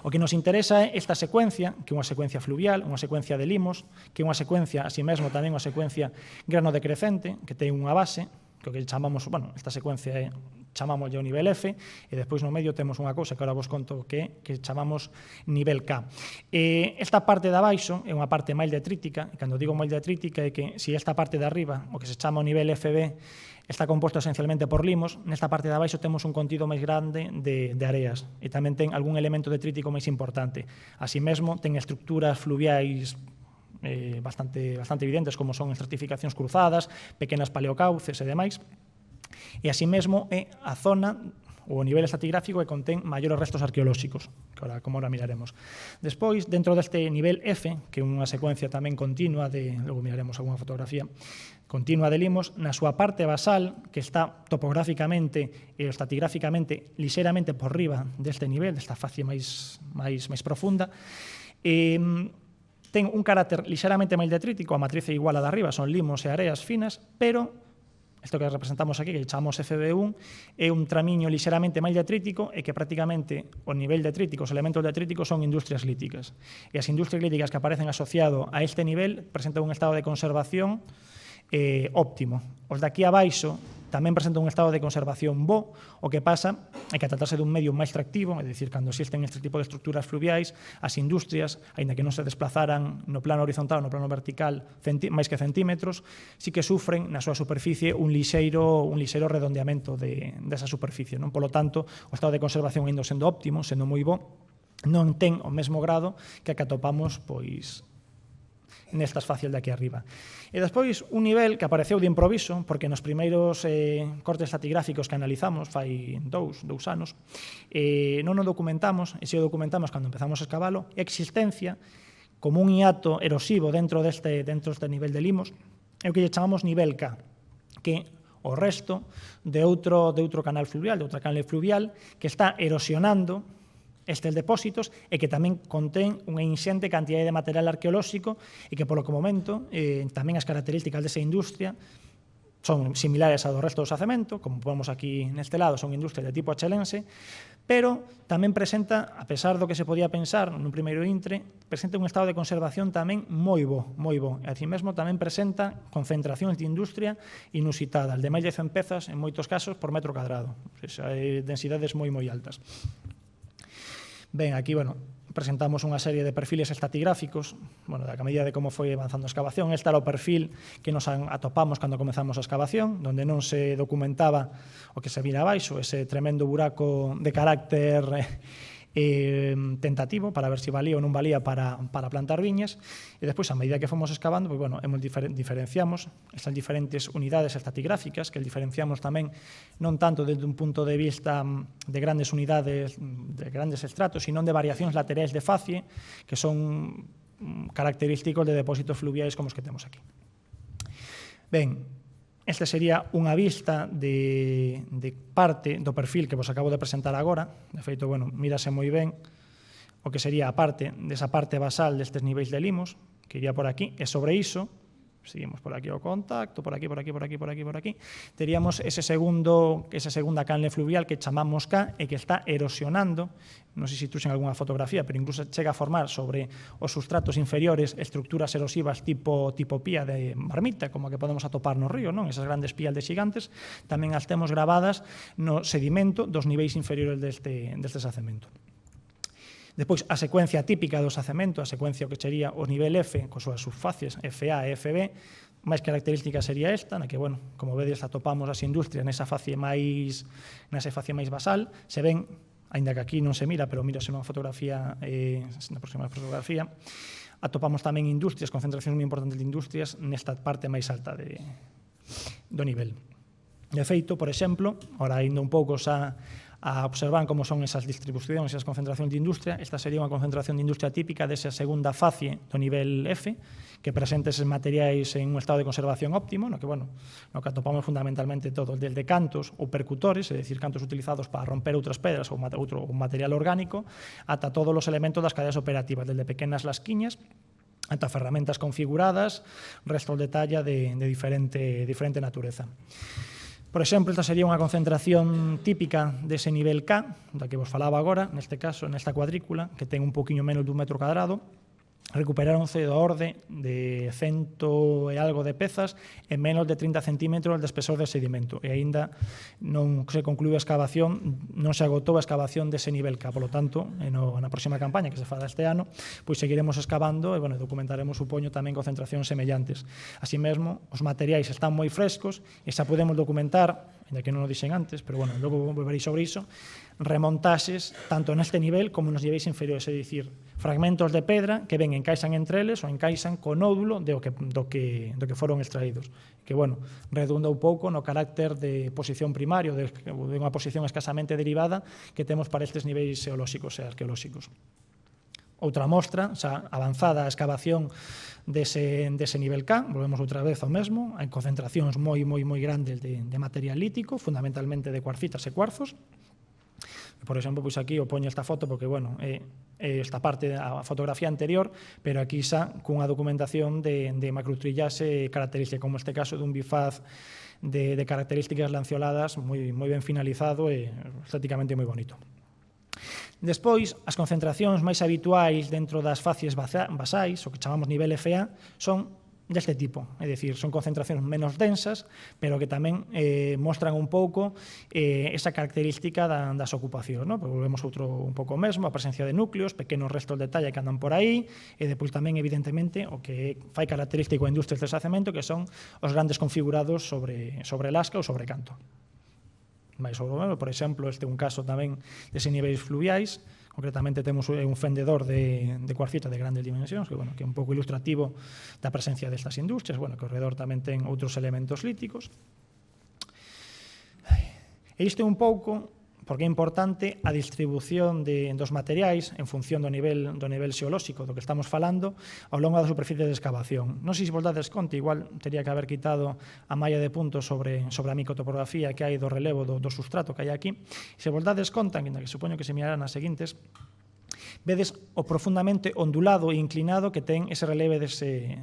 O que nos interesa é esta secuencia, que é unha secuencia fluvial, unha secuencia de limos, que é unha secuencia, así mesmo, tamén unha secuencia grano decrecente, que ten unha base, que o que chamamos, bueno, esta secuencia é, chamamos o nivel F, e despois no medio temos unha cousa que agora vos conto que chamamos nivel K. Esta parte de abaixo é unha parte máis detrítica, e cando digo máis detrítica é que se esta parte de arriba, o que se chama o nivel FB, está composto esencialmente por limos, nesta parte de abaixo temos un contido máis grande de areas e tamén ten algún elemento detrítico máis importante. Así mesmo, ten estructuras fluviais bastante evidentes, como son estratificacións cruzadas, pequenas paleocauces e demais. E así mesmo é a zona o nivel estratigráfico que contén maiores restos arqueolóxicos, como ahora miraremos. Despois, dentro deste nivel F, que é unha secuencia tamén continua logo miraremos algunha fotografía, continua de limos, na súa parte basal, que está topográficamente e estratigráficamente lixeiramente por riba deste nivel, desta facie máis profunda, ten un carácter lixeiramente máis detrítico, a matriz é igual a da arriba, son limos e areas finas, pero isto que representamos aquí, que chamamos FB1, é un tramiño lixeramente máis detrítico e que prácticamente o nivel detrítico, os elementos detríticos son industrias líticas. E as industrias líticas que aparecen asociado a este nivel presentan un estado de conservación óptimo. Os de aquí abaixo tamén presentan un estado de conservación bo, o que pasa é que a tratarse dun medio máis tractivo, é dicir, cando existen este tipo de estructuras fluviais, as industrias, aínda que non se desplazaran no plano horizontal ou no plano vertical máis que centímetros, sí que sufren na súa superficie un lixeiro redondeamento desa superficie. Polo tanto, o estado de conservación indo sendo óptimo, sendo moi bo, non ten o mesmo grado que a que atopamos nestas facias de aquí arriba. E despois un nivel que apareceu de improviso, porque nos primeiros cortes estratigráficos que analizamos fai dous anos, non o documentamos, e se o documentamos cando empezamos a escavalo, existencia como un hiato erosivo dentro deste nivel de limos, é o que lle chamamos nivel K, que o resto de outro canal fluvial, de outra canle fluvial, que está erosionando estes depósitos e que tamén contén unha inxente cantidade de material arqueolóxico e que, polo que momento, tamén as características desa industria son similares ao do resto do xacemento, como vemos aquí neste lado, son industrias de tipo achelense, pero tamén presenta, a pesar do que se podía pensar nun primeiro intre, presenta un estado de conservación tamén moi bo. E así mesmo tamén presenta concentracións de industria inusitadas, de máis de 100 pezas, en moitos casos, por metro cadrado. Hai densidades moi altas. Ben, aquí, presentamos unha serie de perfiles estratigráficos, a medida de como foi avanzando a excavación. Este era o perfil que nos atopamos cando comezamos a excavación, onde non se documentaba o que se vira abaixo, ese tremendo buraco de carácter tentativo para ver se valía ou non valía para plantar viñas, e despois, a medida que fomos excavando, diferenciamos estas diferentes unidades estratigráficas, que diferenciamos tamén non tanto desde un punto de vista de grandes unidades, de grandes estratos, sino de variacións laterais de facie, que son característicos de depósitos fluviais como os que temos aquí. Ben, esta sería unha vista de parte do perfil que vos acabo de presentar agora. De feito, mírase moi ben o que sería a parte desa parte basal destes niveis de limos, que iría por aquí, e sobre iso, seguimos por aquí o contacto, por aquí, teríamos esa segunda canle fluvial que chamamos K e que está erosionando, non sei se truxen algunha fotografía, pero incluso chega a formar sobre os substratos inferiores estructuras erosivas tipo pía de marmita, como a que podemos atopar no río, esas grandes pías de xigantes, tamén as temos gravadas no sedimento dos niveis inferiores deste xacemento. Despois, a secuencia típica do xacemento, a secuencia que sería o nivel F, con súas subfacies FA e FB, máis característica sería esta, na que, como vedes, atopamos as industrias nesa facie máis basal. Se ven, aínda que aquí non se mira, pero mírase nunha fotografía, na próxima fotografía, atopamos tamén industrias, concentracións moi importantes de industrias nesta parte máis alta do nivel. De feito, por exemplo, ahora indo un pouco a observar como son esas distribucións, esas concentracións de industria. Esta sería unha concentración de industria típica desa segunda facie do nivel F, que presente eses materiais en un estado de conservación óptimo, no que atopamos fundamentalmente todo, desde cantos ou percutores, é dicir, cantos utilizados para romper outras pedras ou outro material orgánico, ata todos os elementos das cadeas operativas, desde pequenas lasquiñas ata ferramentas configuradas, restos de talla de diferente natureza. Por exemplo, esta sería unha concentración típica dese nivel K, da que vos falaba agora, neste caso, nesta cuadrícula, que ten un poquinho menos dun metro cuadrado. Recuperaronse da orde de 100 e algo de pezas en menos de 30 centímetros de espesor de sedimento, e aínda non se concluiu a excavación, non se agotou a excavación dese nivel K. Por lo tanto, na próxima campaña que se fará este ano, pois seguiremos excavando e documentaremos, supoño, tamén concentracións semellantes. Así mesmo, os materiais están moi frescos e xa podemos documentar, ainda que non o dixen antes, pero logo volverei sobre iso, remontaxes tanto neste nivel como nos niveis inferiores, é dicir, fragmentos de pedra que encaixan entre eles ou encaixan co nódulo do que foron extraídos, que, redunda un pouco no carácter de posición primario, de unha posición escasamente derivada que temos para estes niveis xeolóxicos e arqueolóxicos. Outra mostra, xa avanzada a excavación dese nivel K, volvemos outra vez ao mesmo, hai concentracións moi grandes de material lítico, fundamentalmente de cuarcitas e cuarzos. Por exemplo, pois aquí o poño esta foto porque, esta parte da fotografía anterior, pero aquí xa cunha documentación de macrotrillaxe característica, como este caso dun bifaz de características lanceoladas moi ben finalizado e estéticamente moi bonito. Despois, as concentracións máis habituais dentro das facies basais, o que chamamos nivel FA, son deste tipo, é dicir, son concentracións menos densas, pero que tamén mostran un pouco esa característica das ocupacións. Volvemos un pouco mesmo, a presencia de núcleos, pequenos restos de talla que andan por aí, e depois tamén, evidentemente, o que fai característico a industria de xacemento, que son os grandes configurados sobre lasca ou sobre canto. Por exemplo, este é un caso tamén dese niveis fluviais. Concretamente temos un fendedor de cuarcita de grandes dimensións, que é un pouco ilustrativo da presencia destas industrias, que ao redor tamén ten outros elementos líticos. E isto é un pouco porque é importante a distribución dos materiais en función do nivel xeolóxico do que estamos falando ao longo da superficie de excavación. Non sei se vos dades conta, igual teria que haber quitado a malla de puntos sobre a microtopografía que hai do relevo do sustrato que hai aquí. Se vos dades conta, que supoño que se mirarán as seguintes, vedes o profundamente ondulado e inclinado que ten ese releve dese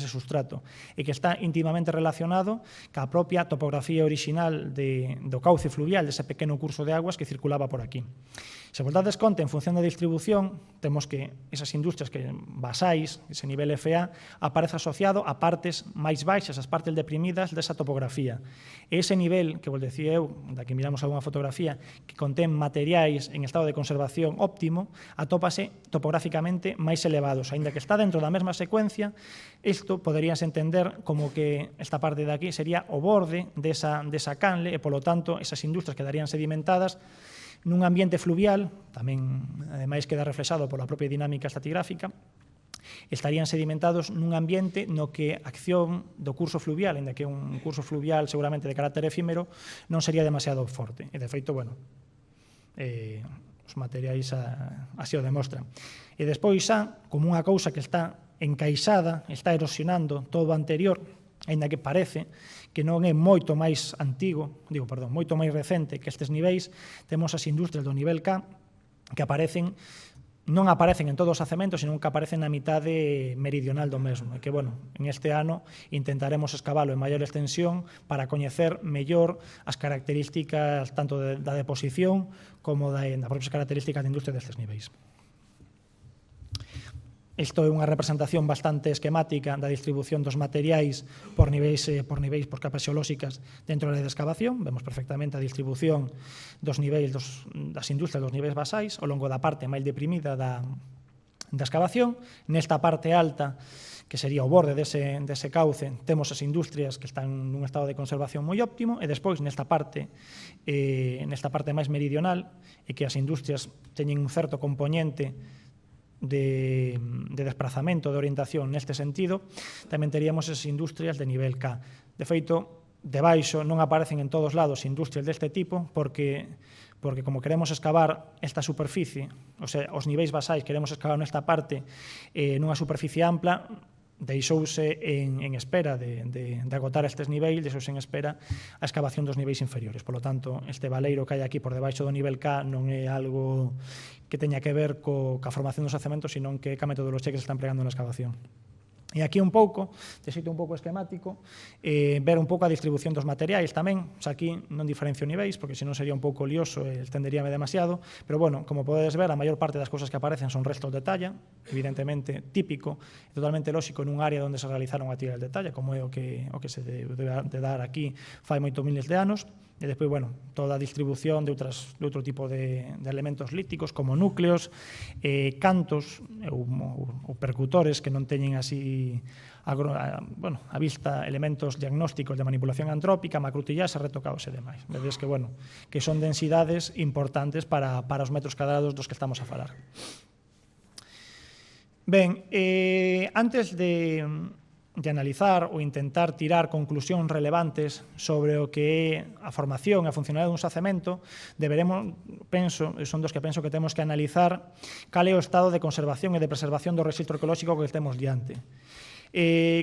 sustrato e que está íntimamente relacionado ca propia topografía orixinal do cauce fluvial, dese pequeno curso de aguas que circulaba por aquí. Se vos dades conta, en función da distribución, temos que esas industrias basais, ese nivel FA, aparece asociado a partes máis baixas, as partes deprimidas desa topografía. E ese nivel, que vos decía eu, da que miramos algunha fotografía, que contén materiais en estado de conservación óptimo, atópase topográficamente máis elevados. Aínda que está dentro da mesma secuencia, isto poderíase entender como que esta parte de aquí sería o borde desa canle e, polo tanto, esas industrias quedarían sedimentadas nun ambiente fluvial, tamén, ademais, queda reflexado pola propia dinámica estratigráfica, estarían sedimentados nun ambiente no que a acción do curso fluvial, ainda que un curso fluvial seguramente de carácter efímero, non sería demasiado forte. E, de feito, os materiais así o demostran. E despois como unha cousa que está encaixada, está erosionando todo o anterior, aínda que parece que non é moito máis moito máis recente que estes niveis, temos as industrias do nivel K que non aparecen en todos os xacementos, senón que aparecen na mitade meridional do mesmo. E que, en este ano intentaremos escavalo en maior extensión para coñecer mellor as características tanto da deposición como das propias características da industria destes niveis. Isto é unha representación bastante esquemática da distribución dos materiais por capas xeolóxicas dentro da área de excavación. Vemos perfectamente a distribución dos niveis das industrias dos niveis basais ao longo da parte máis deprimida da excavación. Nesta parte alta, que sería o borde dese cauce, temos as industrias que están nun estado de conservación moi óptimo, e despois nesta parte máis meridional, e que as industrias teñen un certo componente de desplazamento, de orientación neste sentido, tamén teríamos esas industrias de nivel K. De feito, debaixo non aparecen en todos lados industrias deste tipo porque porque como queremos excavar esta superficie, o sea, os niveis basais, queremos excavar nesta parte nunha superficie ampla, deixouse en espera de agotar estes niveis, deixouse en espera a excavación dos niveis inferiores. Por lo tanto, este valeiro que hai aquí por debaixo do nivel K non é algo que teña que ver ca formación dos orzamentos, sino que ca metodoloxía que se está empregando na excavación. E aquí un pouco, de xeito un pouco esquemático, ver un pouco a distribución dos materiais tamén. O sea, aquí non diferencio niveis, porque senón sería un pouco lioso e estenderíame demasiado, pero bueno, como podedes ver, a maior parte das cousas que aparecen son restos de talla, evidentemente típico e totalmente lóxico nun área onde se realizaron actividades de talla, como é o que se debe de dar aquí fai moitos miles de anos. E despois, bueno, toda a distribución de outro tipo de elementos líticos, como núcleos, cantos ou percutores que non teñen así a vista elementos diagnósticos de manipulación antrópica, macrutillaxe, retocados e demais. Vedes que, bueno, que son densidades importantes para os metros cadrados dos que estamos a falar. Ben, antes de analizar ou intentar tirar conclusións relevantes sobre o que é a formación e a funcionalidade dun xacemento, son dos que penso que temos que analizar cal é o estado de conservación e de preservación do rexistro arqueolóxico que temos diante.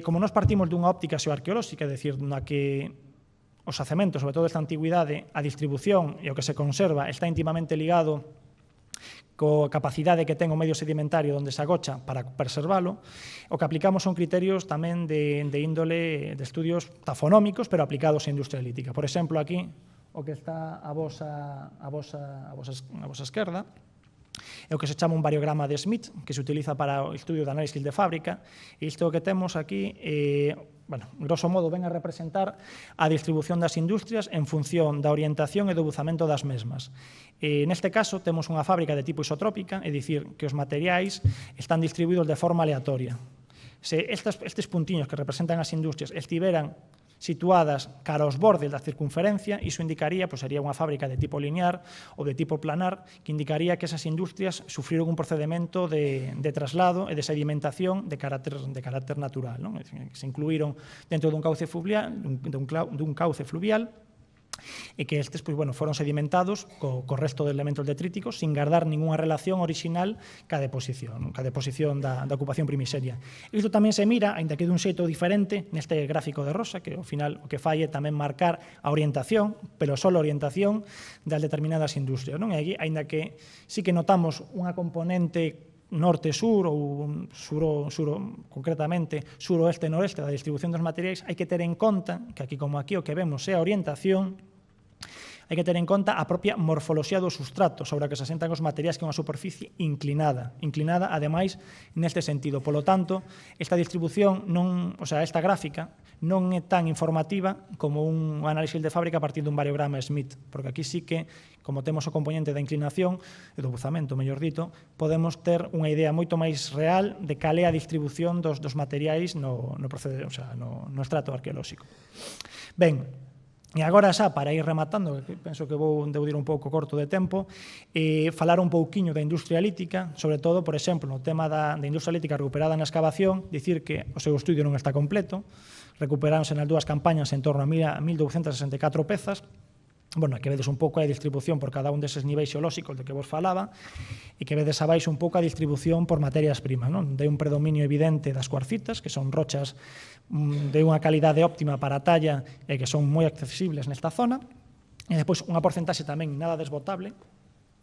Como nos partimos dunha óptica xeoarqueolóxica, é dicir, na que os xacementos, sobre todo esta antigüidade, a distribución e o que se conserva está íntimamente ligado coa capacidade que ten o medio sedimentario onde se agocha para preservalo, o que aplicamos son criterios tamén de índole de estudios tafonómicos, pero aplicados á industria lítica. Por exemplo, aquí, o que está a vosa esquerda, é o que se chama un variograma de Smith, que se utiliza para o estudio de análisis de fábrica, e isto que temos aquí, grosso modo, ven a representar a distribución das industrias en función da orientación e do buzamento das mesmas. Neste caso, temos unha fábrica de tipo isotrópica, é dicir, que os materiais están distribuídos de forma aleatoria. Se estes puntiños que representan as industrias estiveran situadas cara aos bordes da circunferencia, iso indicaría, sería unha fábrica de tipo linear ou de tipo planar, que indicaría que esas industrias sufriron un procedemento de traslado e de sedimentación de carácter natural. Se incluíron dentro dun cauce fluvial, e que estes foron sedimentados co resto de elementos detríticos sin guardar ninguna relación original ca deposición da ocupación primixeria. Isto tamén se mira, aínda que dun xeito diferente, neste gráfico de rosa, que ao final o que fai é tamén marcar a orientación, pero só a orientación das determinadas industrias. E aquí, aínda que sí que notamos unha componente norte-sur ou concretamente suroeste-noreste da distribución dos materiais, hai que ter en conta que aquí como aquí o que vemos é a orientación, hai que ter en conta a propia morfoloxía do sustrato sobre a que se asentan os materiais que é unha superficie inclinada, ademais neste sentido. Polo tanto, esta distribución, esta gráfica, non é tan informativa como un análisis de fábrica a partir dun variograma Smith, porque aquí sí que, como temos o componente da inclinación e do buzamento, mellor dito, podemos ter unha idea moito máis real de cal é a distribución dos materiais no estrato arqueolóxico. Ben, e agora xa, para ir rematando, que penso que debo ir un pouco corto de tempo, falar un pouquiño da industria lítica, sobre todo, por exemplo, no tema da industria lítica recuperada na excavación, dicir que o seu estudio non está completo, recuperáronse nas dúas campañas en torno a 1.264 pezas, que vedes un pouco a distribución por cada un deses niveis xeolóxicos de que vos falaba, e que vedes abaixo un pouco a distribución por materias primas. De un predominio evidente das cuarcitas, que son rochas de unha calidade óptima para a talla e que son moi accesibles nesta zona, e despois unha porcentaxe tamén nada desbotable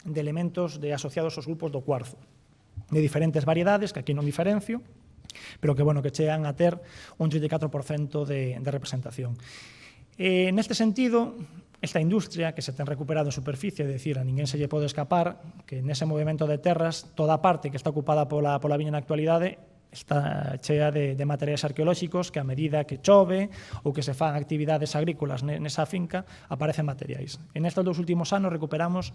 de elementos asociados aos grupos do cuarzo, de diferentes variedades, que aquí non diferencio, pero que chegan a ter un 34% de representación. Neste sentido, esta industria que se ten recuperado en superficie, é dicir, a ninguén se lle pode escapar que nese movimento de terras toda a parte que está ocupada pola viña na actualidade está chea de materiais arqueolóxicos que a medida que chove ou que se fan actividades agrícolas nesa finca aparecen materiais. En estes 2 últimos anos recuperamos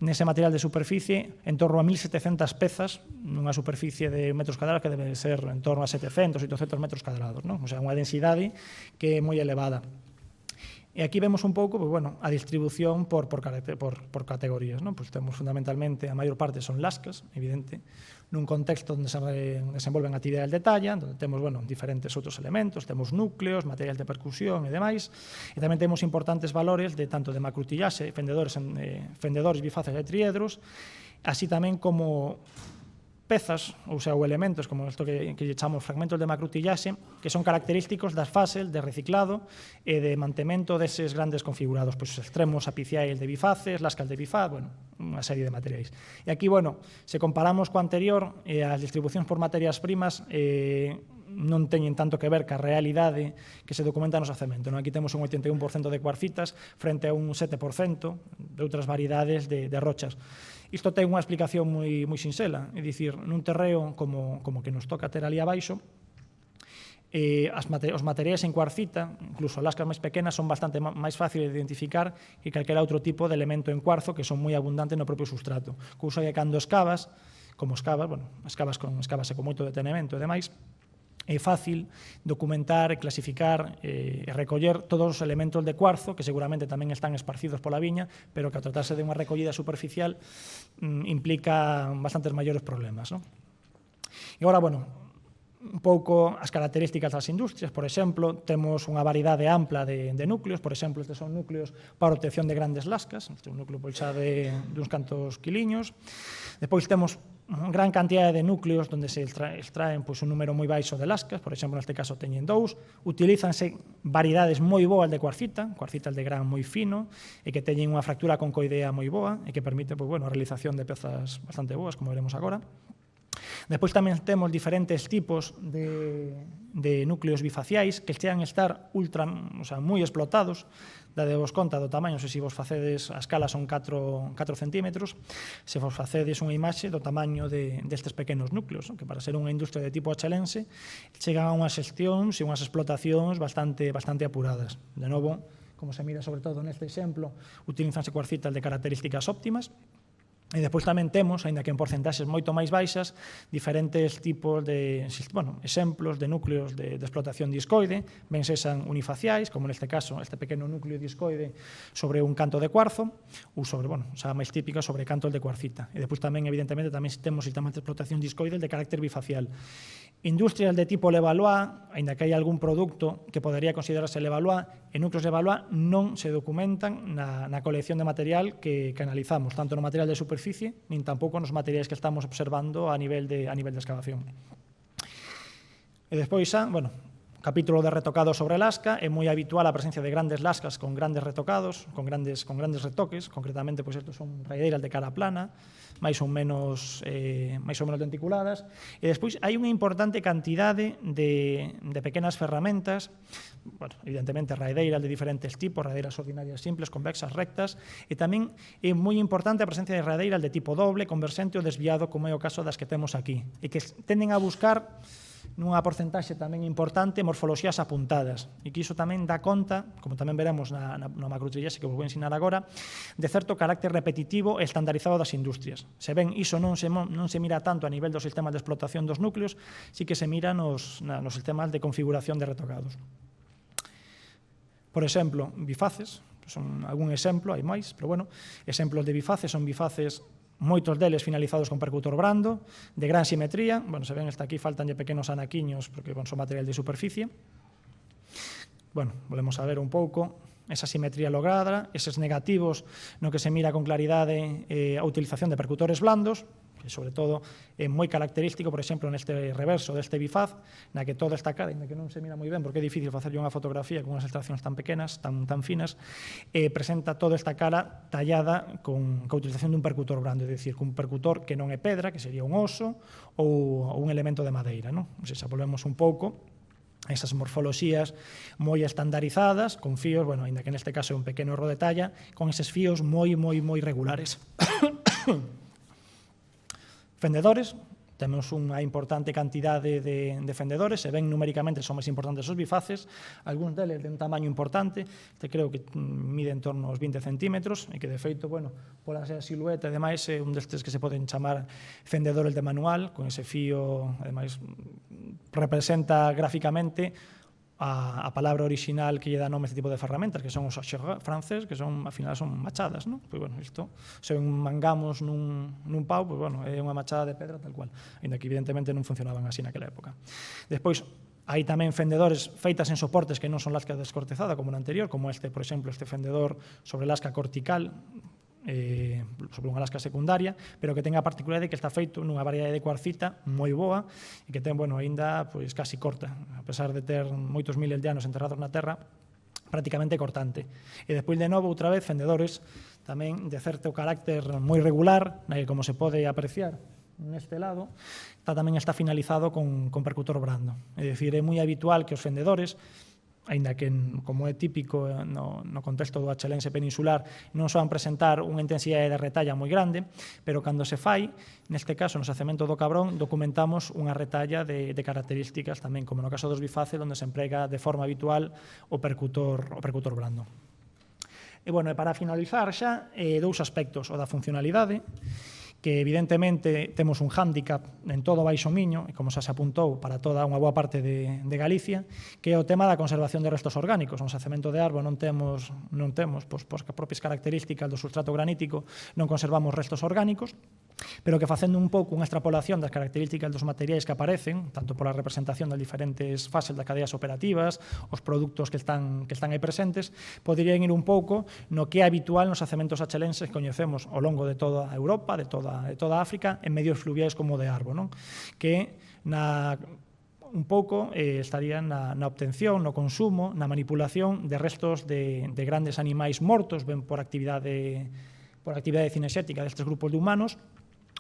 nese material de superficie en torno a 1.700 pezas nunha superficie de metros cadrados que debe ser en torno a 700, 800 metros cadrados. O sea, unha densidade que é moi elevada. E aquí vemos un pouco a distribución por categorías. Pois temos fundamentalmente, a maior parte son lascas, evidente, nun contexto onde se desenvolven actividades de talla, onde temos diferentes outros elementos, temos núcleos, material de percusión e demais, e tamén temos importantes valores de tanto de macroutillaxe, fendedores, bifaces e triedros, así tamén como pezas, ou elementos, como isto que lle chamamos fragmentos de macroutillaxe, que son característicos das fases de reciclado e de mantemento deses grandes configurados, pois extremos apiciais de bifaces, lascas de bifaz, unha serie de materiais. E aquí, se comparamos co anterior, as distribucións por materias primas non teñen tanto que ver ca realidade que se documenta nos cemento. Aquí temos un 81% de cuarcitas frente a un 7% de outras variedades de rochas. Isto ten unha explicación moi sinxela, é dicir, nun terreo como que nos toca ter ali abaixo, os materiais en cuarcita, incluso as lascas máis pequenas, son bastante máis fáciles de identificar que calquera outro tipo de elemento en cuarzo que son moi abundantes no propio sustrato. Cousa que cando escavas, escavase con moito detenimento e demais, é fácil documentar, clasificar e recoller todos os elementos de cuarzo que seguramente tamén están esparcidos pola viña, pero que ao tratarse de unha recollida superficial implica bastantes maiores problemas. E agora, un pouco as características das industrias. Por exemplo, temos unha variedade ampla de núcleos. Por exemplo, estes son núcleos para obtención de grandes lascas. Este é un núcleo xa de uns cantos quiliños. Depois temos unha gran cantidade de núcleos onde se extraen un número moi baixo de lascas. Por exemplo, neste caso teñen 2. Utilízanse variedades moi boas de cuarcitas de gran moi fino e que teñen unha fractura concoidea moi boa e que permite a realización de pezas bastante boas, como veremos agora. Depois tamén temos diferentes tipos de núcleos bifaciais que chegan a estar moi explotados. Dadevos conta do tamaño, se vos facedes, a escala son 4 centímetros, se vos facedes unha imaxe do tamaño destes pequenos núcleos, que para ser unha industria de tipo achelense chegan a unhas xestións e unhas explotacións bastante apuradas. De novo, como se mira sobre todo neste exemplo, utilizanse cuarcitas de características óptimas. E depois tamén temos, aínda que en porcentaxes moito máis baixas, diferentes tipos de exemplos de núcleos de explotación discoide, ben sexan unifaciais, como neste caso este pequeno núcleo discoide sobre un canto de cuarzo, ou sobre, xa máis típica, sobre cantos de cuarcita. E depois tamén, evidentemente, tamén temos sistemas de explotación discoide de carácter bifacial. Industrias de tipo Levallois, aínda que hai algún produto que podería considerarse Levallois, e núcleos Levallois non se documentan na colección de material que analizamos, tanto no material de superficie, nin tampouco nos materiais que estamos observando a nivel de excavación. E despois, capítulo de retocado sobre lasca, é moi habitual a presencia de grandes lascas con grandes retocados, con grandes retoques, concretamente, estos son raideiras de cara plana, máis ou menos denticuladas, e despois hai unha importante cantidade de pequenas ferramentas, evidentemente raideiras de diferentes tipos, raideiras ordinarias simples, convexas, rectas, e tamén é moi importante a presencia de raideiras de tipo doble, converxente ou desviado, como é o caso das que temos aquí, e que tenden a buscar nunha porcentaxe tamén importante morfoloxías apuntadas, e que iso tamén dá conta, como tamén veremos no macrotrillaxe que vos vou ensinar agora, de certo carácter repetitivo e estandarizado das industrias. Se ben, iso non se mira tanto a nivel dos sistemas de explotación dos núcleos, sí que se mira nos sistemas de configuración de retocados. Por exemplo, bifaces, son algún exemplo, hai máis, pero exemplos de bifaces son bifaces, moitos deles finalizados con percutor brando, de gran simetría, se ven hasta aquí faltanlle pequenos anaquiños porque son material de superficie. Volvemos a ver un pouco esa simetría lograda, eses negativos no que se mira con claridade a utilización de percutores blandos, que sobre todo é moi característico, por exemplo, neste reverso deste bifaz, na que toda esta cara, ainda que non se mira moi ben, porque é difícil facerlle unha fotografía con unhas extraccións tan pequenas, tan finas, presenta toda esta cara tallada con a utilización dun percutor brando, é dicir, cun percutor que non é pedra, que sería un oso ou un elemento de madeira. Se volvemos un pouco esas morfoloxías moi estandarizadas, con fíos, ainda que neste caso é un pequeno erro de talla, con eses fíos moi regulares. Fendedores, temos unha importante cantidade de fendedores, se ven numéricamente son máis importantes os bifaces, algúns deles de un tamaño importante, creo que mide en torno aos 20 centímetros, e que de feito, pola silueta e demais, é un destes que se poden chamar fendedores de manual, con ese fío, ademais, representa gráficamente a palabra original que lle dá nome a este tipo de ferramentas, que son os hacher francés, que son, ao final son machadas, non? Pois, bueno, isto, se mangamos nun pau, pois, bueno, é unha machada de pedra tal cual, ainda que evidentemente non funcionaban así naquela época. Despois, hai tamén fendedores feitas en soportes que non son lasca descortezada, como no anterior, como este, por exemplo, este fendedor sobre lasca cortical, sobre unha lasca secundaria, pero que ten a particularidade de que está feito nunha variedade de cuarcita moi boa e que ten, bueno, aínda pois casi corta, a pesar de ter moitos miles de anos enterrados na terra, prácticamente cortante. E despois, de novo, outra vez, fendedores tamén de certo carácter moi regular, na que, como se pode apreciar neste lado, tamén está finalizado con percutor brando. É dicir, é moi habitual que os fendedores, aínda que, como é típico no contexto do achelense peninsular, non soan presentar unha intensidade de retalla moi grande, pero cando se fai, neste caso, no xacemento do Cabrón, documentamos unha retalla de características tamén, como no caso dos bifaces, onde se emprega de forma habitual o percutor brando. E, bueno, para finalizar xa, dous aspectos, o da funcionalidade, que evidentemente temos un hándicap en todo o Baixo Miño, e como xa se apuntou para toda unha boa parte de Galicia, que é o tema da conservación de restos orgánicos. No xacemento de Arbo non temos, pois, as propias características do substrato granítico, non conservamos restos orgánicos, pero que facendo un pouco unha extrapolación das características dos materiais que aparecen, tanto pola representación das diferentes fases das cadeas operativas, os produtos que están aí presentes, poderían ir un pouco no que é habitual nos xacementos achelenses que coñecemos ao longo de toda Europa, de toda África, en medios fluviais como o de Arbo, non? Que un pouco estarían na obtención, no consumo, na manipulación de restos de grandes animais mortos, ben por actividade cinexética destes grupos de humanos,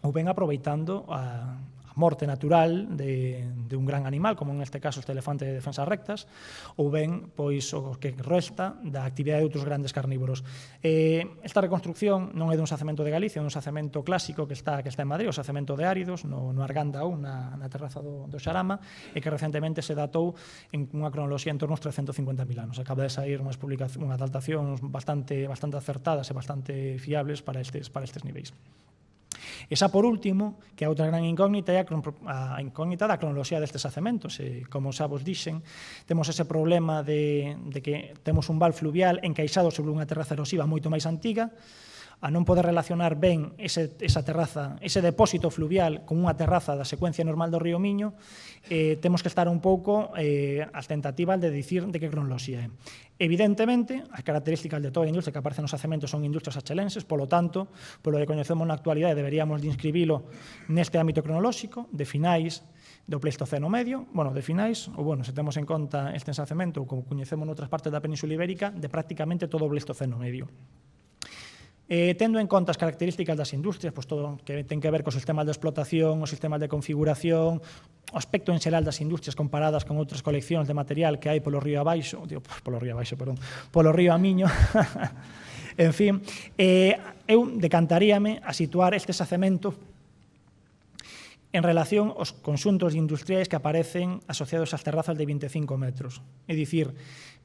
ou ben aproveitando a morte natural de un gran animal, como neste caso este elefante de defensas rectas, ou ben pois o que resta da actividade de outros grandes carnívoros. Esta reconstrucción non é dun xacemento de Galicia, é un xacemento clásico que está en Madrid, o xacemento de Áridos, no Arganda 1, na terraza do Xarama, e que recentemente se datou en unha cronoloxía en torno aos 350.000 anos. Acaba de sair unhas datacións bastante acertadas e bastante fiables para estes niveis. E xa por último, que a outra gran incógnita é a incógnita da cronoloxía destes xacementos. Como xa vos dixen, temos ese problema de que temos un val fluvial encaixado sobre unha terraza erosiva moito máis antiga, a non poder relacionar ben esa terraza, ese depósito fluvial con unha terraza da secuencia normal do río Miño, temos que estar un pouco as tentativas de dicir de que cronoloxía é. Evidentemente, as características de toda a industria que aparecen nos xacementos son industrias achelenses, polo tanto, polo que coñecemos na actualidade, deberíamos de inscribilo neste ámbito cronolóxico, de finais do Pleistoceno medio, de finais, ou, se temos en conta este xacemento, como coñecemos noutras partes da Península Ibérica, de prácticamente todo o Pleistoceno medio. Tendo en conta as características das industrias, todo que ten que ver co sistemas de explotación, os sistemas de configuración, o aspecto en xeral das industrias comparadas con outras coleccións de material que hai polo río a Miño, en fin, eu decantaríame a situar este xacemento en relación aos conxuntos industriais que aparecen asociados ás terrazas de 25 metros. É dicir,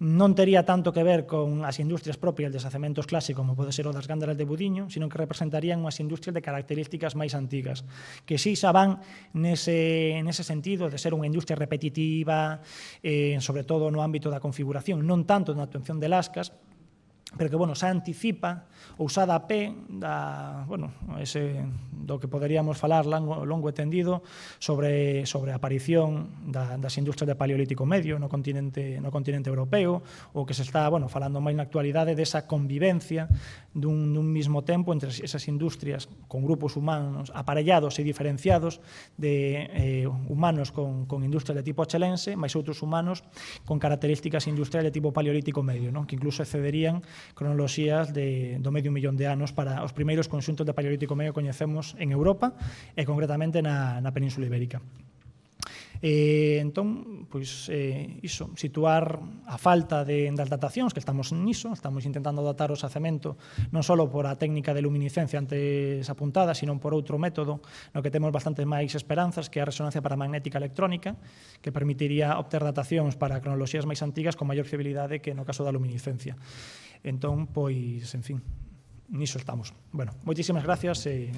non tería tanto que ver con as industrias propias de xacementos clásicos, como pode ser o das Gándaras de Budiño, sino que representarían unhas industrias de características máis antigas, que si xa van nese sentido de ser unha industria repetitiva, sobre todo no ámbito da configuración, non tanto na obtención de lascas, pero que, xa anticipa ou xa dá pé do que poderíamos falar longo e tendido sobre a aparición das industrias de paleolítico medio no continente europeo, ou que se está falando máis na actualidade desa convivencia dun mismo tempo entre esas industrias con grupos humanos aparellados e diferenciados de humanos con industrias de tipo achelense, máis outros humanos con características industriales de tipo paleolítico medio, que incluso excederían cronoloxías do medio millón de anos para os primeiros conxuntos de paleolítico medio que coñecemos en Europa e concretamente na Península Ibérica. Entón, iso, situar a falta das datacións, que estamos niso, estamos intentando datar o xacemento non só por a técnica de luminiscencia antes apuntada, sino por outro método no que temos bastante máis esperanzas, que é a resonancia paramagnética electrónica, que permitiría obter datacións para cronoloxías máis antigas con maior fiabilidade que no caso da luminiscencia. Entón, en fin, niso estamos. Moitísimas gracias e